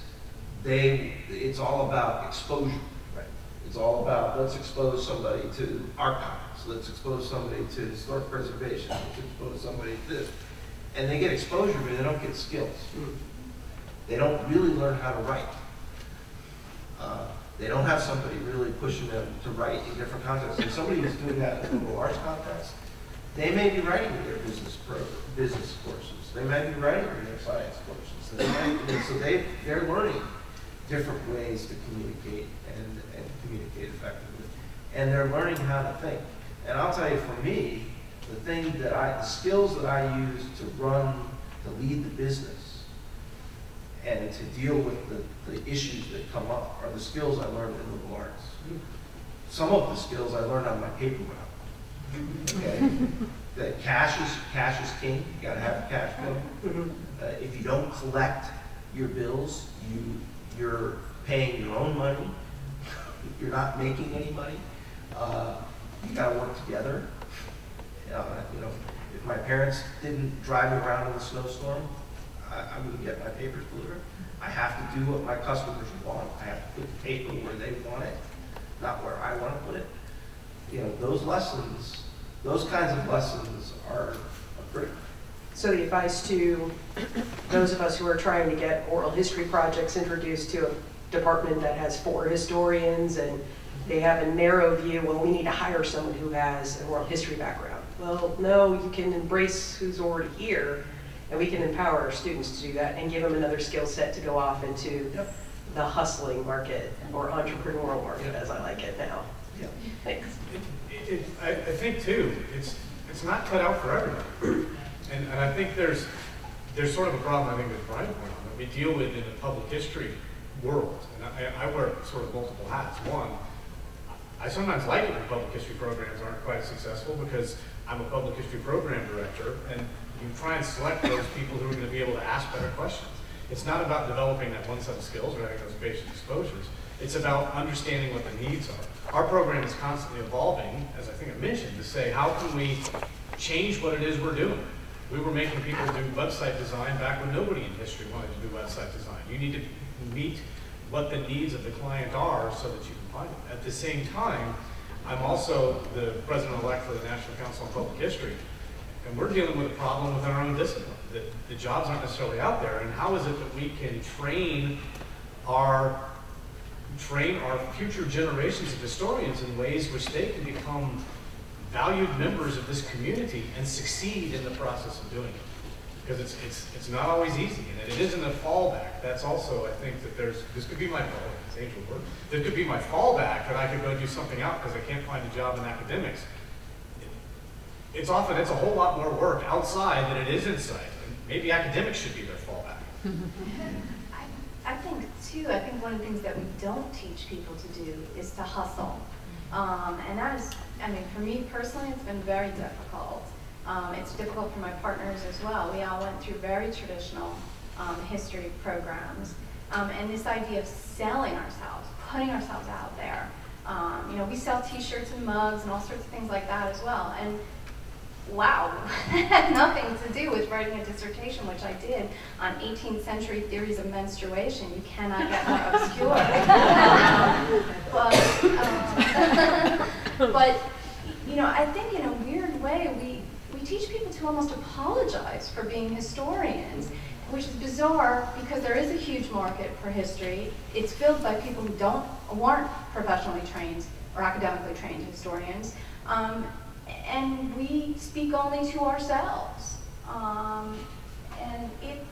it's all about exposure. Right? It's all about, let's expose somebody to archives, let's expose somebody to historic preservation, let's expose somebody to this. And they get exposure, but they don't get skills. They don't really learn how to write. They don't have somebody really pushing them to write in different contexts. And somebody who's doing that in a liberal arts context, they may be writing their business courses. They may be writing their science courses. So they're learning different ways to communicate and communicate effectively. And they're learning how to think. And I'll tell you, for me, the skills that I use to lead the business and to deal with the issues that come up are the skills I learned in liberal arts. Some of the skills I learned on my paper route. Okay? That cash is king. You got to have a cash flow. If you don't collect your bills, you're paying your own money. You're not making any money. You got to work together. If my parents didn't drive me around in the snowstorm, I wouldn't get my papers delivered. I have to do what my customers want. I have to put the paper where they want it, not where I want to put it. Those lessons, those kinds of lessons are great. So the advice to those of us who are trying to get oral history projects introduced to a department that has 4 historians and they have a narrow view, well, we need to hire someone who has an oral history background. Well, no, you can embrace who's already here, and we can empower our students to do that and give them another skill set to go off into the hustling market, or entrepreneurial market, as I like it now. Yeah. Thanks. I think too, it's not cut out for everybody. And I think there's sort of a problem, I think, that Brian pointed out, that we deal with in the public history world. And I wear sort of multiple hats. One, I sometimes like it when public history programs aren't quite as successful because I'm a public history program director, and you try and select those people who are going to be able to ask better questions. It's not about developing that one set of skills or having those basic exposures. It's about understanding what the needs are. Our program is constantly evolving, as I think I mentioned, to say, how can we change what it is we're doing? We were making people do website design back when nobody in history wanted to do website design. You need to meet what the needs of the client are so that you can find them. At the same time, I'm also the president-elect for the National Council on Public History, and we're dealing with a problem with our own discipline, that the jobs aren't necessarily out there, and how is it that we can train our future generations of historians in ways which they can become valued members of this community and succeed in the process of doing it. Because it's not always easy, and it isn't a fallback. That's also, I think, that this could be my fallback, it's an ancient word. This could be my fallback, that I could go do something out because I can't find a job in academics. It's a whole lot more work outside than it is inside. And maybe academics should be their fallback. I think one of the things that we don't teach people to do is to hustle. And that is, for me personally, it's been very difficult. It's difficult for my partners as well. We all went through very traditional history programs. And this idea of selling ourselves, putting ourselves out there. We sell t-shirts and mugs and all sorts of things like that as well. And wow, that had nothing to do with writing a dissertation, which I did on 18th century theories of menstruation. You cannot get more obscure. But, you know, I think in a weird way, we teach people to almost apologize for being historians, which is bizarre because there is a huge market for history. It's filled by people who aren't professionally trained or academically trained historians. And we speak only to ourselves. And it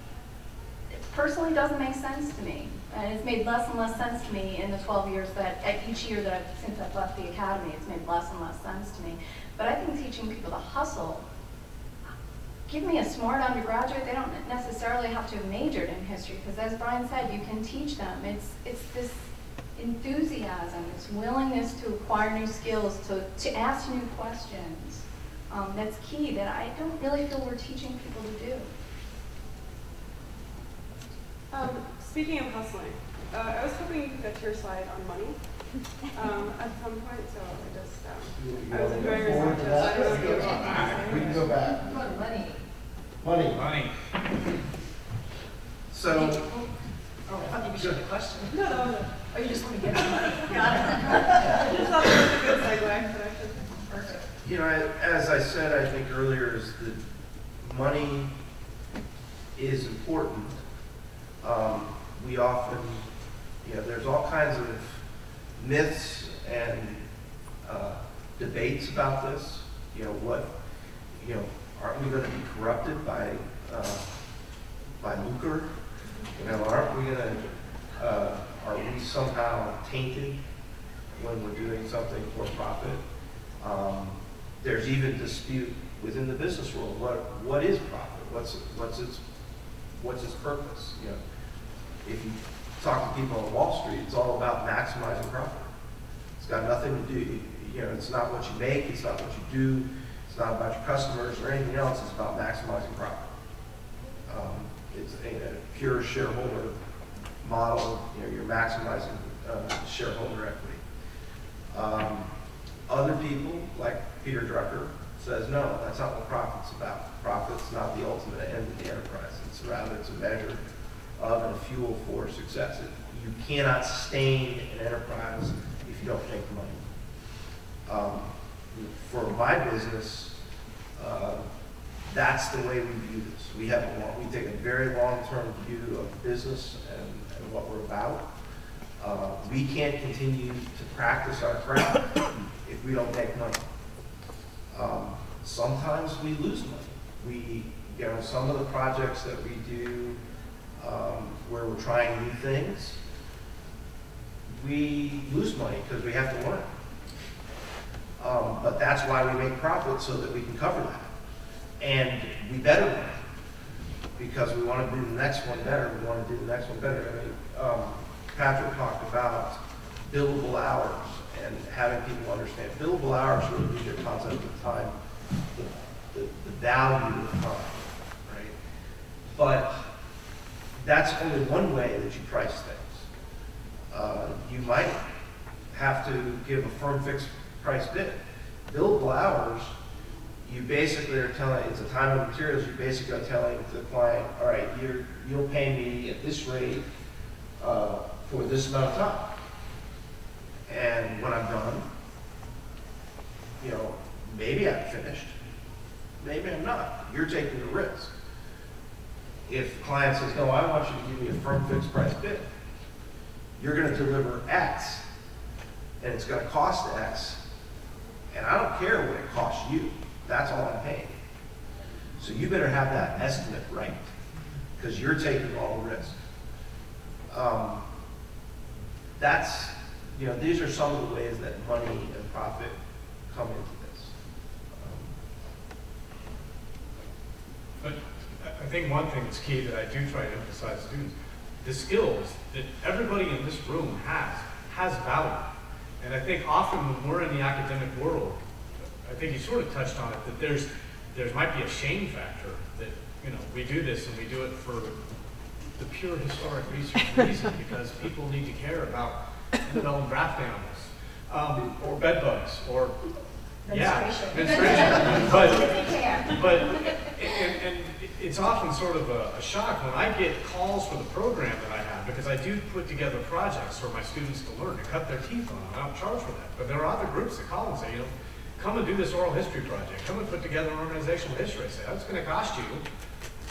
personally doesn't make sense to me. And it's made less and less sense to me in the 12 years each year since I've left the academy, it's made less and less sense to me. But I think teaching people to hustle, give me a smart undergraduate, they don't necessarily have to have majored in history, because as Brian said, you can teach them. It's this enthusiasm, this willingness to acquire new skills, to ask new questions. That's key, that I don't really feel we're teaching people to do. Speaking of hustling, I was hoping you could get to your slide on money at some point, so I was enjoying research. I don't know if you were We can go back. Money. Money. Money. So, Oh, I thought you should have a question. No. Oh, you just want to get the money? Got it. I just thought that was a good segue, but I should. Perfect. you know, as I said, I think earlier, is that money is important. We often, you know, there's all kinds of myths and debates about this. You know, aren't we going to be corrupted by lucre? You know, aren't we going to, are we somehow tainted when we're doing something for profit? There's even dispute within the business world. What is profit? What's its purpose? You know, if you talk to people on Wall Street, it's all about maximizing profit. It's got nothing to do, you know, it's not what you make, it's not what you do, it's not about your customers or anything else, it's about maximizing profit. It's a pure shareholder model, you know, you're maximizing shareholder equity. Other people, like Peter Drucker, says, no, that's not what profit's about. Profit's not the ultimate end of the enterprise. It's a measure of and a fuel for success. You cannot sustain an enterprise if you don't make money. For my business, that's the way we view this. We take a very long-term view of business and what we're about. We can't continue to practice our craft if we don't make money. Sometimes we lose money. You know, some of the projects that we do where we're trying new things, we lose money because we have to learn. But that's why we make profit, so that we can cover that. And we better learn because we want to do the next one better. We want to do the next one better. I mean, Patrick talked about billable hours and having people understand. Billable hours really is your concept of time, the value of time, right? But that's only one way that you price things. You might have to give a firm fixed price bid. Billable hours, you basically are telling, it's a time and materials, you basically are telling the client, all right, you'll pay me at this rate for this amount of time. And when I'm done, you know, maybe I'm finished, maybe I'm not. You're taking the risk. If the client says, no, I want you to give me a firm fixed price bid, you're going to deliver X, and it's going to cost X, and I don't care what it costs you. That's all I'm paying. So you better have that estimate right, because you're taking all the risk. You know, these are some of the ways that money and profit come into this. But I think one thing that's key that I do try to emphasize to students, the skills that everybody in this room has value. And I think often when we're in the academic world, I think you sort of touched on it, that there might be a shame factor that, you know, we do this and we do it for the pure historic research reason because people need to care about Annabelle and draft animals, or bed bugs, or Menstruation. menstruation. but it's often sort of a shock when I get calls for the program that I have, because I do put together projects for my students to learn, to cut their teeth on. I don't charge for that. But there are other groups that call and say, you know, come and do this oral history project. Come and put together an organizational history. I say, that's going to cost you.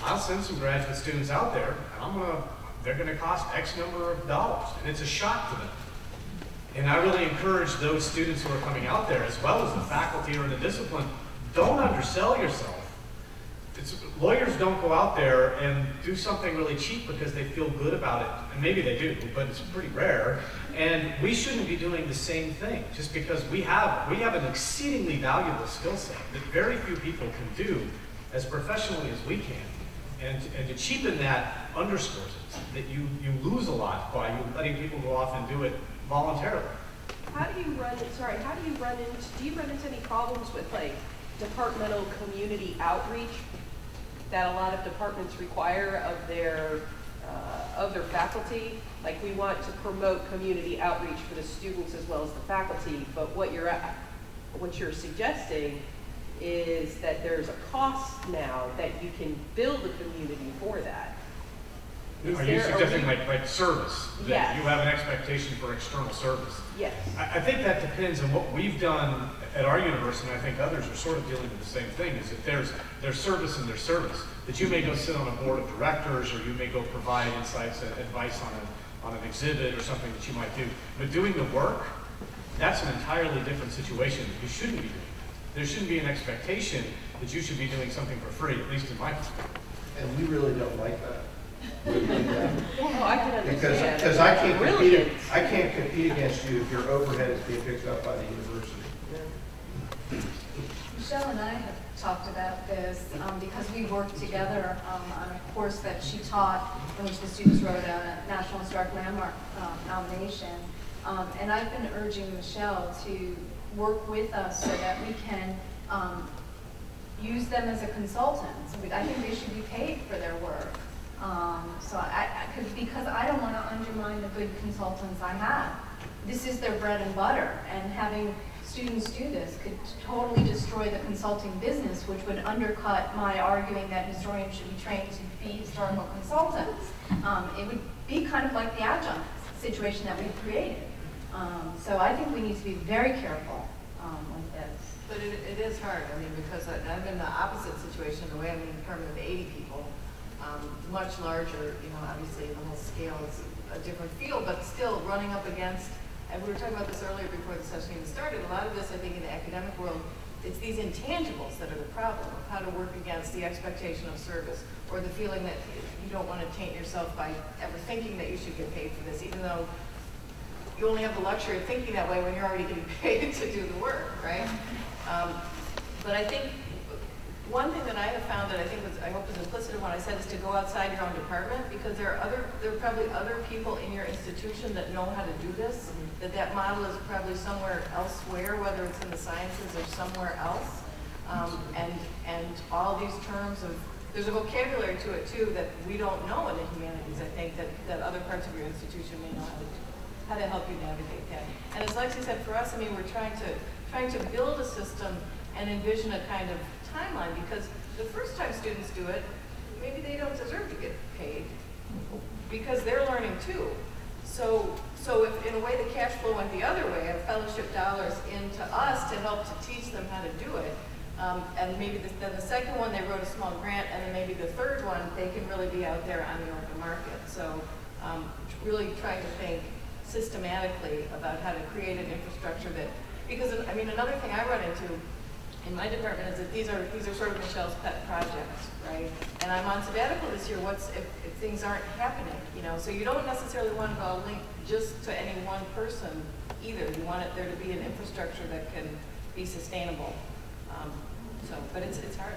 I'll send some graduate students out there, and they're going to cost X number of dollars. And it's a shock to them. And I really encourage those students who are coming out there, as well as the faculty or in the discipline, don't undersell yourself. Lawyers don't go out there and do something really cheap because they feel good about it. And maybe they do, but it's pretty rare. And we shouldn't be doing the same thing just because we have an exceedingly valuable skill set that very few people can do as professionally as we can. And to cheapen that underscores it, that you lose a lot by you letting people go off and do it voluntarily. Do you run into any problems with like departmental community outreach that a lot of departments require of their faculty? Like, we want to promote community outreach for the students as well as the faculty, but what you're suggesting is that there's a cost now that you can build a community for that. Are you suggesting like service? That yes. You have an expectation for external service? Yes. I think that depends on what we've done at our university, and I think others are sort of dealing with the same thing, is that there's service and there's service. That you may go sit on a board of directors, or you may go provide insights and advice on an exhibit or something that you might do. But doing the work, that's an entirely different situation. You shouldn't be doing that. There shouldn't be an expectation that you should be doing something for free, at least in my perspective. And we really don't like that. Oh, I can understand. Because I can't compete against you if your overhead is being picked up by the university. Michelle and I have talked about this because we worked together on a course that she taught in which the students wrote a National Historic Landmark nomination. And I've been urging Michelle to work with us so that we can use them as a consultant. So I think they should be paid for their work. Because I don't want to undermine the good consultants I have. This is their bread and butter, and having students do this could totally destroy the consulting business, which would undercut my arguing that historians should be trained to be historical consultants. It would be kind of like the adjunct situation that we've created. So I think we need to be very careful with this. But it is hard, I mean, because I'm in the opposite situation, the way I'm in a department of 80 people. Much larger, you know, obviously the whole scale is a different field, but still running up against, and we were talking about this earlier before the session even started, a lot of this I think in the academic world, it's these intangibles that are the problem of how to work against the expectation of service, or the feeling that you don't want to taint yourself by ever thinking that you should get paid for this, even though you only have the luxury of thinking that way when you're already getting paid to do the work, right? But I think one thing that I have found that I hope is implicit in what I said is to go outside your own department, because there are probably other people in your institution that know how to do this, that model is probably somewhere elsewhere, whether it's in the sciences or somewhere else. And all these terms of, there's a vocabulary to it too that we don't know in the humanities, I think, that other parts of your institution may know how to help you navigate that. And as Lexi said, for us, I mean, we're trying to build a system and envision a kind of timeline, because the first time students do it, maybe they don't deserve to get paid because they're learning too. So if in a way the cash flow went the other way, of fellowship dollars into us to help to teach them how to do it, and maybe then the second one they wrote a small grant, and then maybe the third one they can really be out there on the open market. So really trying to think systematically about how to create an infrastructure that, because I mean another thing I run into in my department is that these are sort of Michelle's pet projects, right? And I'm on sabbatical this year. If things aren't happening, you know? So you don't necessarily want it all linked just to any one person either. You want there to be an infrastructure that can be sustainable. But it's hard.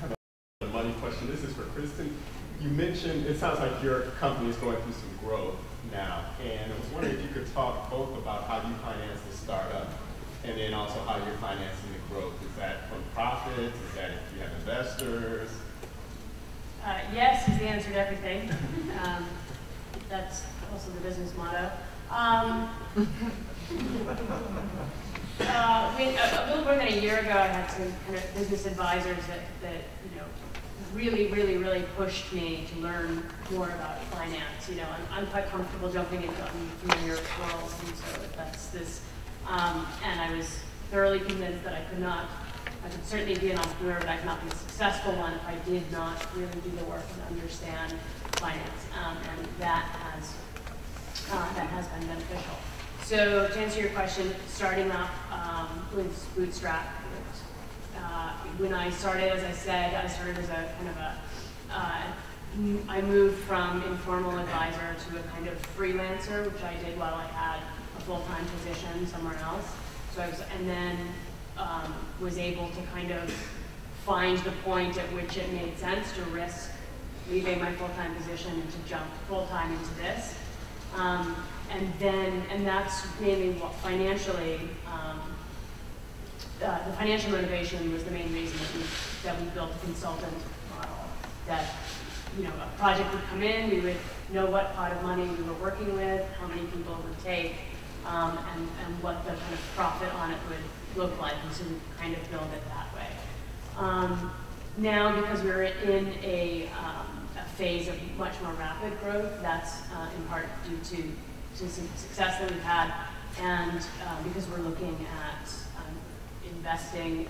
I have a money question. This is for Kristen. You mentioned, it sounds like your company is going through some growth now, and I was wondering if you could talk both about how you finance the startup and then also how you're financing the growth. Is that from profits? Is that if you have investors? Yes is the answer to everything. That's also the business motto. A little more than a year ago, I had some kind of business advisors that you know, really pushed me to learn more about finance. You know, I'm quite comfortable jumping into unfamiliar worlds, and so that's this. And I was thoroughly convinced that I could certainly be an entrepreneur, but I could not be a successful one if I did not really do the work and understand finance. And that has been beneficial. So to answer your question, starting up with Bootstrap, when I started, as I said, I started as a kind of I moved from informal advisor to a kind of freelancer, which I did while I had a full-time position somewhere else. So and then was able to kind of find the point at which it made sense to risk leaving my full-time position and to jump full-time into this. And that's mainly what financially, the financial motivation was the main reason that we built a consultant model. That, you know, a project would come in, we would know what pot of money we were working with, how many people it would take, and what the kind of profit on it would look like, and so we kind of build it that way. Now, because we're in a phase of much more rapid growth, that's in part due to some success that we've had, and because we're looking at investing,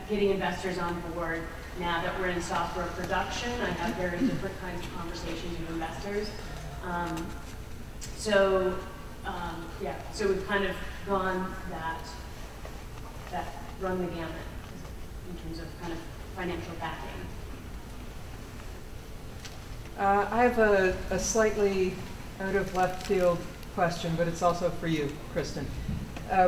getting investors on board. Now that we're in software production, I have very different kinds of conversations with investors. Yeah, so we've kind of gone run the gamut in terms of kind of financial backing. I have a slightly out of left field question, but it's also for you, Kristen.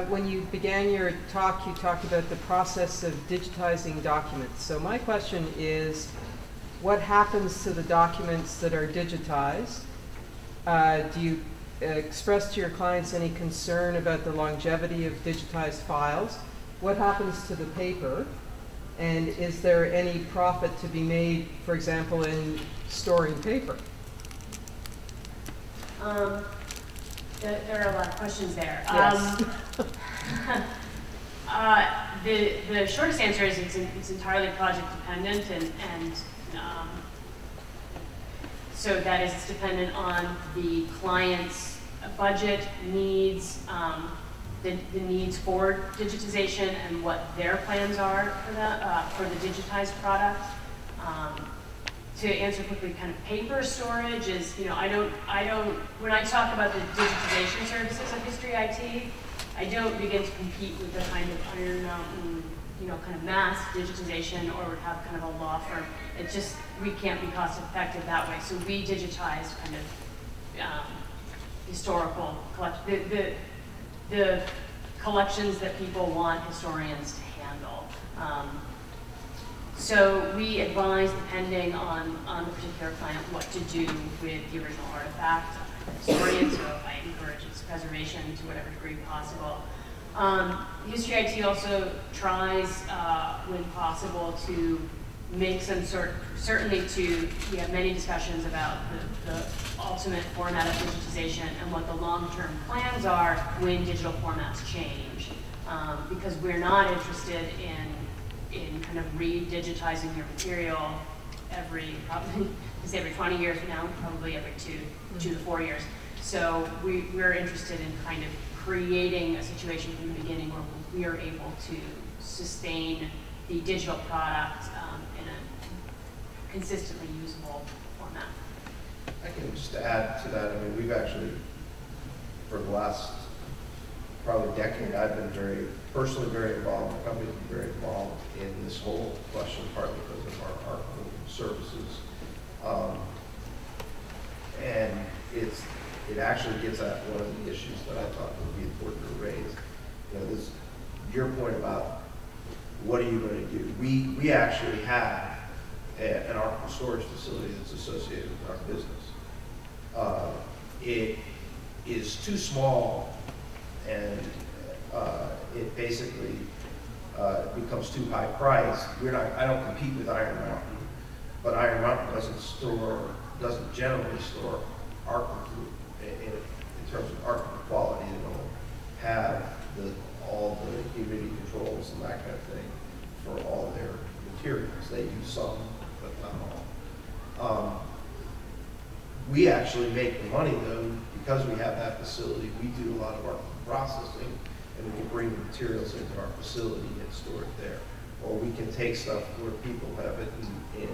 When you began your talk, you talked about the process of digitizing documents. So my question is, what happens to the documents that are digitized? Do you express to your clients any concern about the longevity of digitized files? What happens to the paper? And is there any profit to be made, for example, in storing paper? There are a lot of questions there. Yes. The shortest answer is it's entirely project dependent, and so that is dependent on the client's budget, needs, the needs for digitization, and what their plans are for the digitized product. To answer quickly, kind of paper storage is, you know, I don't, when I talk about the digitization services of HistoryIT, I don't begin to compete with the kind of Iron Mountain, you know, kind of mass digitization, or would have kind of a law firm. It's just, we can't be cost effective that way. So we digitize kind of historical the collections that people want historians to handle. So we advise, depending on the particular client, what to do with the original artifact. Historians, so I encourage its preservation to whatever degree possible. HistoryIT also tries, when possible, to make some certainly we have many discussions about the ultimate format of digitization and what the long-term plans are when digital formats change. Because we're not interested in kind of re-digitizing your material every 20 years now, probably every two to 4 years. So we're interested in kind of creating a situation from the beginning where we are able to sustain the digital product in a consistently usable format. I can just add to that. I mean, we've actually, for the last probably decade, I've been personally very involved, the company's been very involved in this whole question, partly because of our archival services. And it actually gets at one of the issues that I thought would be important to raise. You know, your point about what are you going to do? We actually have an archival storage facility that's associated with our business. It is too small, and it basically becomes too high priced. I don't compete with Iron Mountain, but Iron Mountain doesn't generally store archival in terms of archival quality. They don't have all the humidity controls and that kind of thing for all their materials. They use some, but not all. We actually make the money though, because we have that facility. We do a lot of our processing, and we can bring the materials into our facility and store it there. Or we can take stuff where people have it in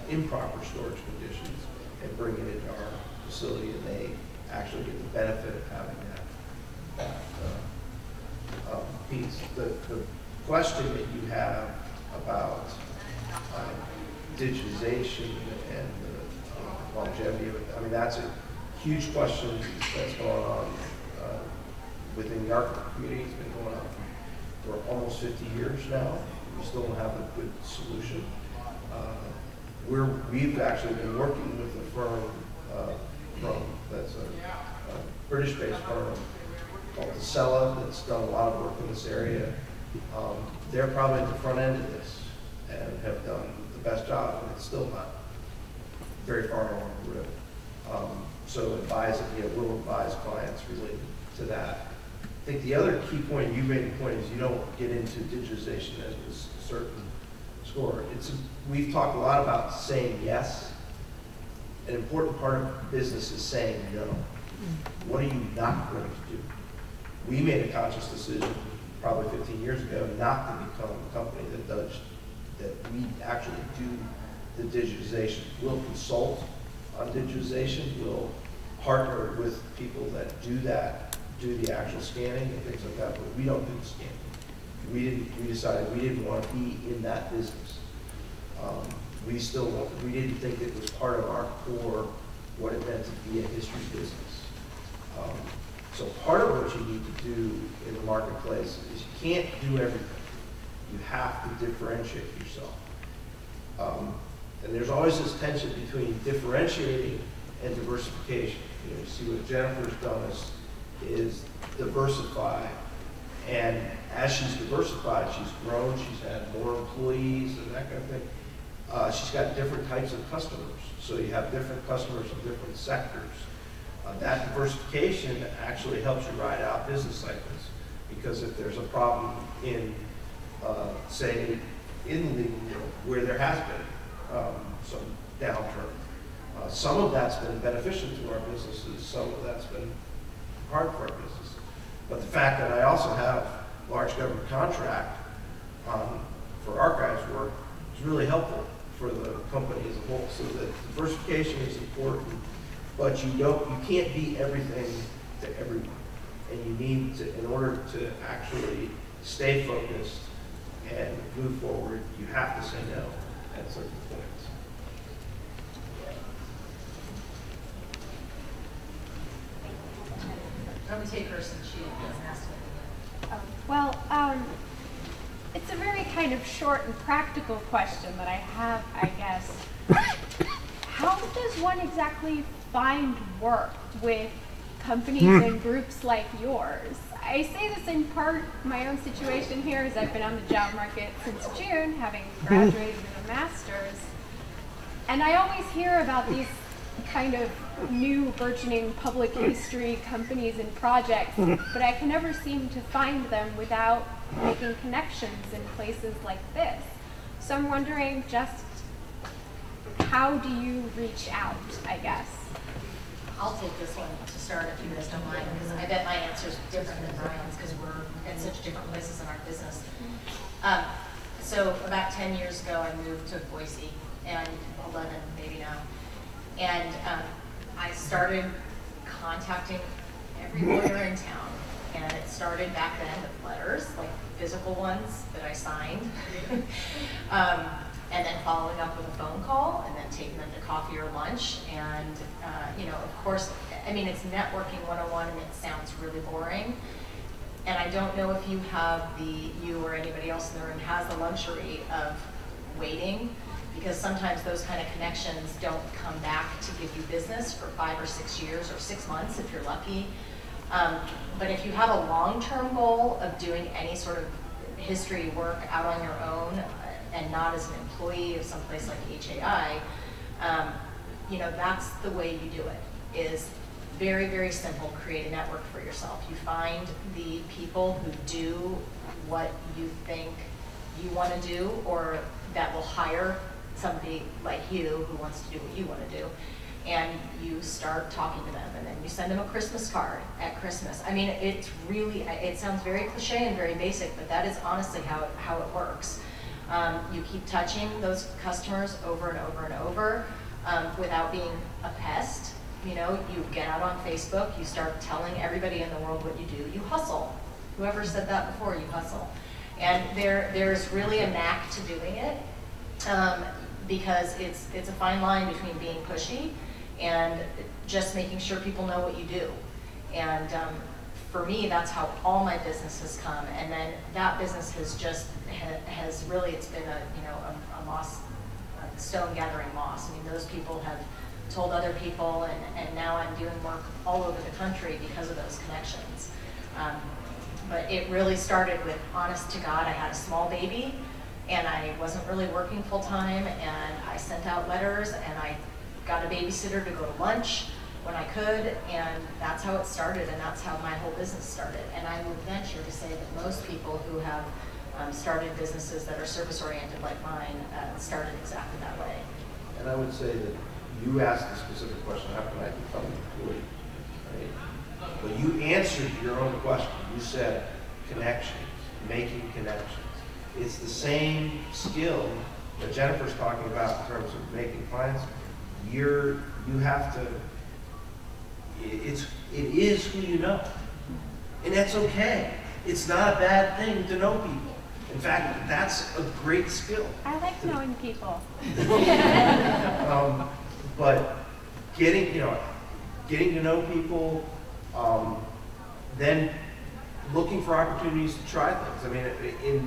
improper storage conditions and bring it into our facility, and they actually get the benefit of having that piece. The question that you have about digitization and the longevity of it, I mean, that's a huge question that's going on within the architect community. It's been going on for almost 50 years now. We still don't have a good solution. We've actually been working with a firm that's a British-based firm called Casella that's done a lot of work in this area. They're probably at the front end of this and have done the best job, and it's still not very far along the road. So we'll advise clients related to that. I think the other key point you made is you don't get into digitization as a certain score. We've talked a lot about saying yes. An important part of business is saying no. What are you not going to do? We made a conscious decision probably 15 years ago not to become a company that we actually do the digitization. We'll consult on digitization. We'll partner with people that do the actual scanning and things like that, but we don't do the scanning. We decided we didn't want to be in that business. We didn't think it was part of our core, what it meant to be a history business. So part of what you need to do in the marketplace is you can't do everything. You have to differentiate yourself. And there's always this tension between differentiating and diversification. You see what Jennifer's done is diversify. And as she's diversified, she's grown, she's had more employees and that kind of thing. She's got different types of customers. So you have different customers in different sectors. That diversification actually helps you ride out business cycles, because if there's a problem in, say, in where there has been some downturn, some of that's been beneficial to our businesses, some of that's been hard for our business. But the fact that I also have large government contract for archives work is really helpful for the company as a whole. So that diversification is important, but you can't be everything to everyone. And you need to, in order to actually stay focused and move forward, you have to say no at certain points. Let me take her since she hasn't asked me. It's a very kind of short and practical question that I have, I guess. How does one exactly find work with companies and groups like yours? I say this in part, my own situation here is I've been on the job market since June, having graduated with a master's. And I always hear about these kind of new burgeoning public history companies and projects, but I can never seem to find them without making connections in places like this. So I'm wondering just how do you reach out, I guess? I'll take this one to start if you guys don't mind, because I bet my answer is different than Brian's because we're in such different places in our business. So about 10 years ago, I moved to Boise, and 11 maybe now. And I started contacting every lawyer in town. And it started back then with letters, like physical ones that I signed. And then following up with a phone call, and then taking them to coffee or lunch. And, of course, I mean, it's networking 101, and it sounds really boring. And I don't know if you or anybody else in the room has the luxury of waiting, because sometimes those kind of connections don't come back to give you business for 5 or 6 years, or 6 months if you're lucky. But if you have a long-term goal of doing any sort of history work out on your own and not as an employee of someplace like HAI, that's the way you do it, is very, very simple, create a network for yourself. You find the people who do what you think you want to do, or that will hire somebody like you who wants to do what you want to do. And you start talking to them, and then you send them a Christmas card at Christmas. I mean, it's really, it sounds very cliche and very basic, but that is honestly how it works. You keep touching those customers over and over and over without being a pest. You know, you get out on Facebook, you start telling everybody in the world what you do, you hustle. Whoever said that before, you hustle. And there's really a knack to doing it because it's a fine line between being pushy and just making sure people know what you do. And for me, that's how all my business has come. And then that business has just, has really, it's been a moss, a stone gathering moss. I mean, those people have told other people, and now I'm doing work all over the country because of those connections. But it really started with, honest to God, I had a small baby, and I wasn't really working full time, and I sent out letters, and I got a babysitter to go to lunch when I could, and that's how it started, and that's how my whole business started. And I would venture to say that most people who have started businesses that are service-oriented like mine started exactly that way. And I would say that you asked the specific question, how can I become an employee? Right? But you answered your own question. You said connections, making connections. It's the same skill that Jennifer's talking about in terms of making clients. You have to, it is who you know. And that's okay. It's not a bad thing to know people. In fact, that's a great skill. I like knowing people. But getting to know people, then looking for opportunities to try things. I mean, in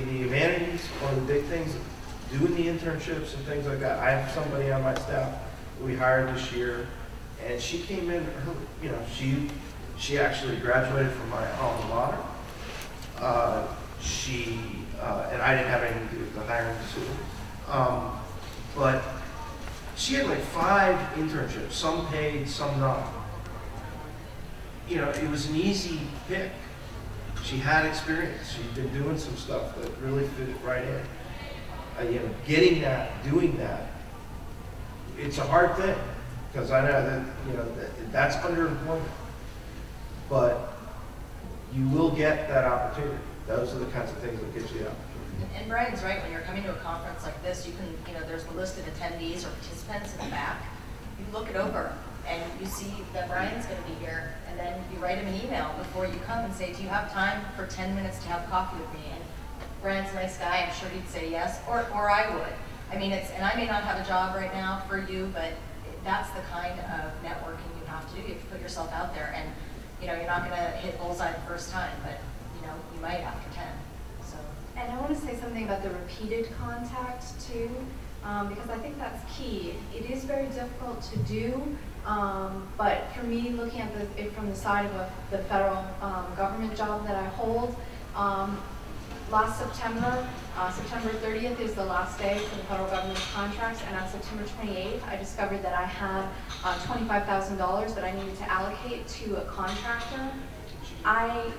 the humanities, one of the big things, doing the internships and things like that. I have somebody on my staff we hired this year, and she came in. She actually graduated from my alma mater. And I didn't have anything to do with the hiring decision. But she had like 5 internships, some paid, some not. You know, it was an easy pick. She had experience. She'd been doing some stuff that really fit right in. Getting that, doing that, it's a hard thing because I know that that's underemployment. But you will get that opportunity. Those are the kinds of things that get you the opportunity. And Brian's right. When you're coming to a conference like this, you can, there's the list of attendees or participants in the back. You look it over and you see that Brian's going to be here, and then you write him an email before you come and say, do you have time for 10 minutes to have coffee with me? And Brian's a nice guy. I'm sure he'd say yes, or I would. I mean, and I may not have a job right now for you, but that's the kind of networking you have to do. You have to put yourself out there, and you're not going to hit bullseye the first time, but you might after 10. So. And I want to say something about the repeated contact too, because I think that's key. It is very difficult to do, but for me, looking at it from the side of the federal government job that I hold, last September, September 30th is the last day for the federal government's contracts, and on September 28th, I discovered that I had $25,000 that I needed to allocate to a contractor. I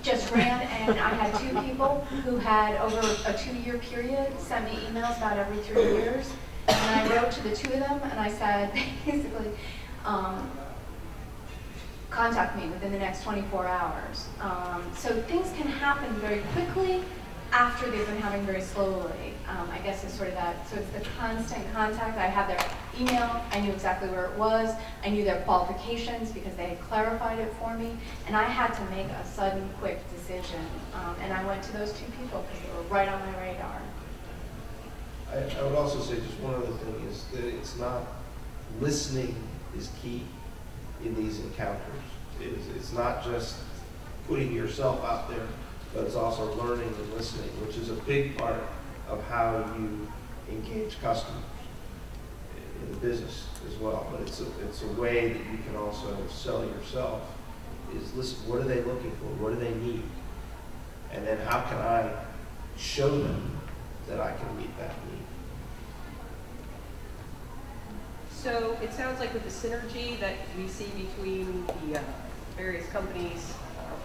just ran, and I had 2 people who had, over a 2-year period, sent me emails about every 3 years, and I wrote to the 2 of them, and I said, basically, contact me within the next 24 hours. So things can happen very quickly after they've been happening very slowly. I guess it's sort of that, so it's the constant contact. I had their email, I knew exactly where it was, I knew their qualifications because they had clarified it for me, and I had to make a sudden, quick decision. And I went to those 2 people because they were right on my radar. I would also say just one other thing is that it's not, listening is key in these encounters. It's not just putting yourself out there, but it's also learning and listening, which is a big part of how you engage customers in the business as well. But it's a way that you can also sell yourself, is listen, what are they looking for? What do they need? And then how can I show them that I can meet that need? So it sounds like with the synergy that we see between the various companies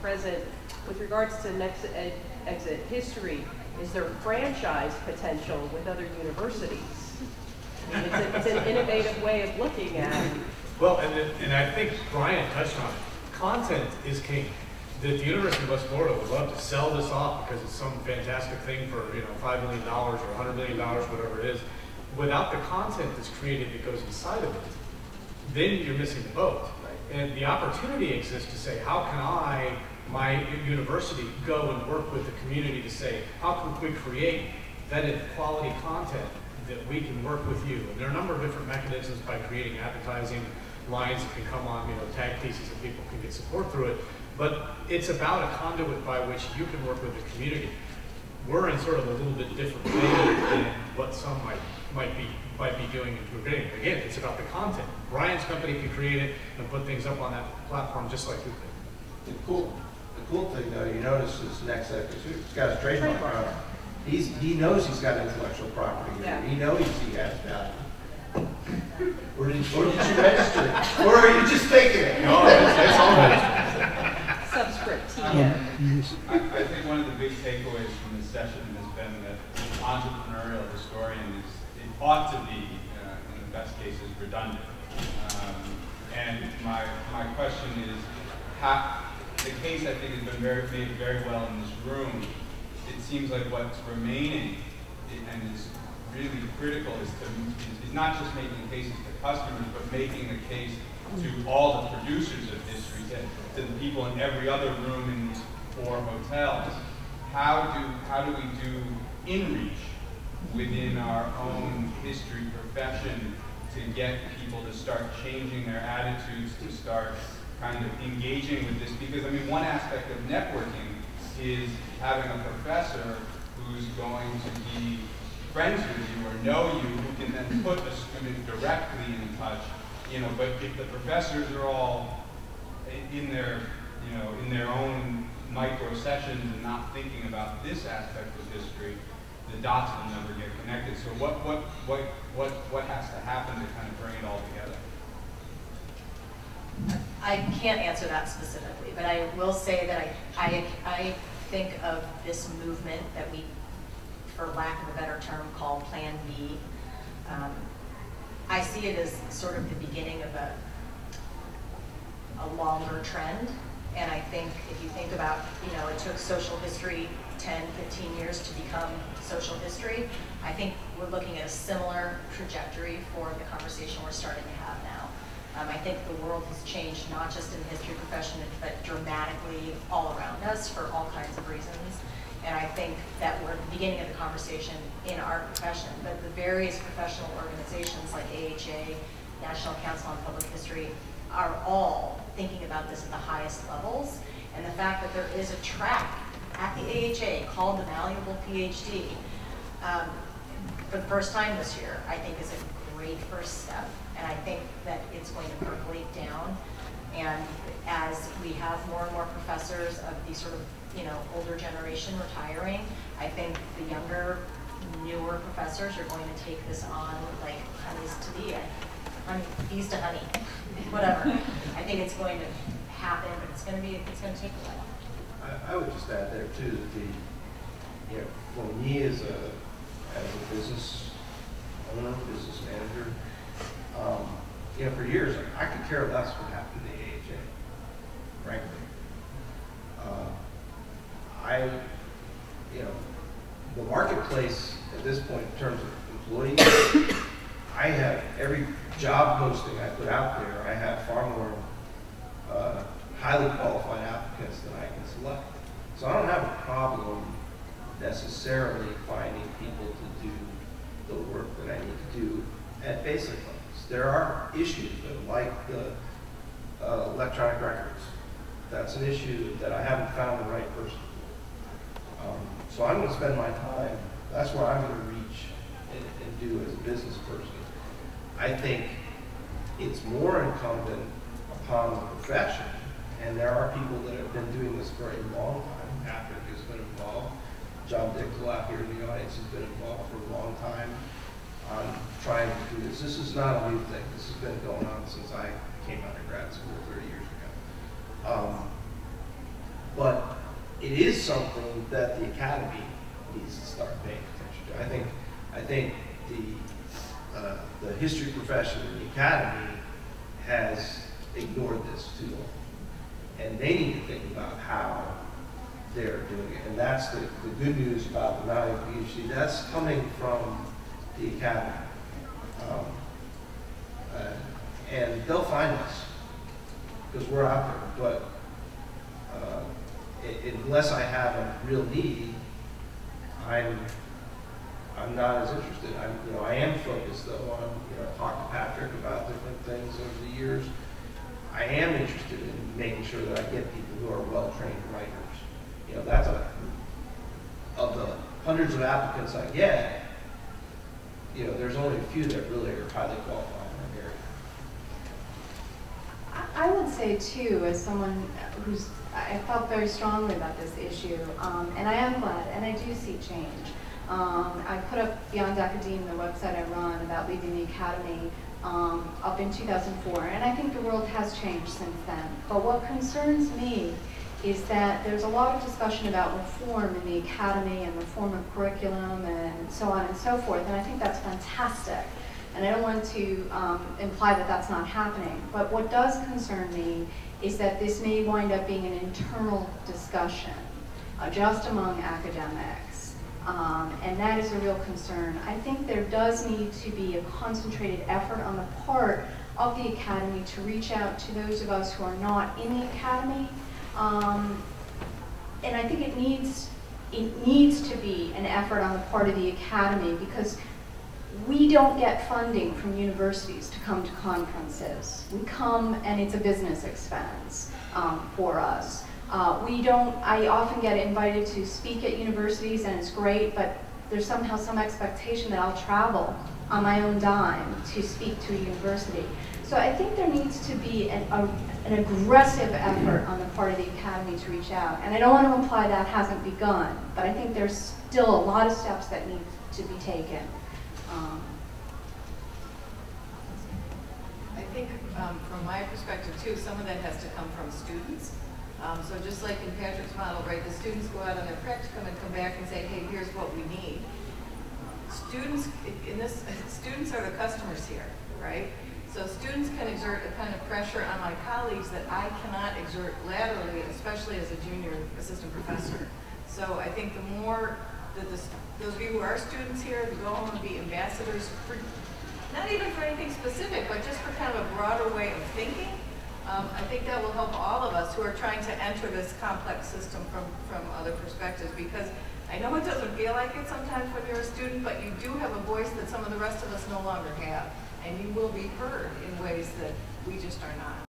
present, with regards to next exit history, is there franchise potential with other universities? I mean, it's an innovative way of looking at it. Well, and I think Brian touched on it. Content is king. The University of West Florida would love to sell this off because it's some fantastic thing for $5 million or $100 million, whatever it is. Without the content that's created that goes inside of it, then you're missing the boat. And the opportunity exists to say, how can I, my university, go and work with the community to say, how can we create vetted quality content that we can work with you? And there are a number of different mechanisms by creating advertising lines that can come on, tag pieces that people can get support through it. But it's about a conduit by which you can work with the community. We're in sort of a little bit different way than what some might be doing in creating. Again, it's about the content. Brian's company can create it and put things up on that platform just like you could. The cool thing, though, you notice is next exit, he's got his trademark on it. He knows he's got intellectual property. Yeah. He knows he has value. Or did you register it? Or are you just taking it? No, it's all registered. Subscript T. I think one of the big takeaways from this session has been that entrepreneurial historian it ought to be, in the best cases, redundant. And my question is, the case I think has been made very well in this room. It seems like what's remaining and is really critical is not just making cases to customers, but making the case to all the producers of history, to the people in every other room in these 4 hotels. How do we do in-reach within our own history profession to get people to start changing their attitudes, to start kind of engaging with this? Because, I mean, one aspect of networking is having a professor who's going to be friends with you or know you, who can then put a student directly in touch. But if the professors are all in their, in their own micro sessions and not thinking about this aspect of history, the dots will never get connected. So what has to happen to kind of bring it all together? I can't answer that specifically, but I will say that I think of this movement that we, for lack of a better term, call Plan B. I see it as sort of the beginning of a longer trend. And I think if you think about, it took social history 10, 15 years to become social history. I think we're looking at a similar trajectory for the conversation we're starting to have now. I think the world has changed, not just in the history profession, but dramatically all around us for all kinds of reasons. And I think that we're at the beginning of the conversation in our profession, but the various professional organizations like AHA, National Council on Public History, are all thinking about this at the highest levels. And the fact that there is a track at the AHA called the Valuable Ph.D. For the first time this year, I think is a great first step. And I think that it's going to percolate down. And as we have more and more professors of the sort of older generation retiring, I think the younger, newer professors are going to take this on like honeys to bee, bees to honey, whatever. I think it's going to happen, but it's going to take a while. I would just add there too that for me as a business owner, business manager, for years I could care less what happened to the AHA, frankly. The marketplace at this point in terms of employees, I have every job posting I put out there, I have far more highly qualified applicants than I can select. So I don't have a problem necessarily finding people to do the work that I need to do at basic levels. There are issues, like the electronic records. That's an issue that I haven't found the right person for. So I'm going to spend my time, that's where I'm going to reach and do as a business person. I think it's more incumbent upon the profession, and there are people that have been doing this for a long time. Patrick has been involved. John Dickel out here in the audience has been involved for a long time. on trying to do this. This is not a new thing. This has been going on since I came out of grad school 30 years ago. But it is something that the academy needs to start paying attention to. I think the history profession in the academy has ignored this too long. And they need to think about how they're doing it. And that's the good news about the Maui PhD. That's coming from the academy. And they'll find us because we're out there. But unless I have a real need, I'm not as interested. I am focused though on, talk to Patrick about different things over the years. I am interested in making sure that I get people who are well-trained writers. That's of the hundreds of applicants I get, there's only a few that really are highly qualified in that area. I would say too, as someone I felt very strongly about this issue, and I am glad, and I do see change. I put up Beyond Academe, the website I run, about leaving the academy up in 2004, and I think the world has changed since then. But what concerns me is that there's a lot of discussion about reform in the academy and reform of curriculum and so on and so forth, and I think that's fantastic. And I don't want to imply that that's not happening. But what does concern me is that this may wind up being an internal discussion just among academics. And that is a real concern. I think there does need to be a concentrated effort on the part of the academy to reach out to those of us who are not in the academy. And I think it needs to be an effort on the part of the academy, because we don't get funding from universities to come to conferences. We come and it's a business expense for us. I often get invited to speak at universities and it's great, but there's somehow some expectation that I'll travel on my own dime to speak to a university. So I think there needs to be an aggressive effort on the part of the academy to reach out. And I don't want to imply that hasn't begun, but I think there's still a lot of steps that need to be taken. I think from my perspective too, some of that has to come from students. So just like in Patrick's model, right, the students go out on their practicum and come back and say, hey, here's what we need. Students are the customers here, right? So students can exert a kind of pressure on my colleagues that I cannot exert laterally, especially as a junior assistant professor. So I think the more that those of you who are students here to go home and be ambassadors for, not even for anything specific, but just for kind of a broader way of thinking, I think that will help all of us who are trying to enter this complex system from other perspectives, because I know it doesn't feel like it sometimes when you're a student, but you do have a voice that some of the rest of us no longer have, and you will be heard in ways that we just are not.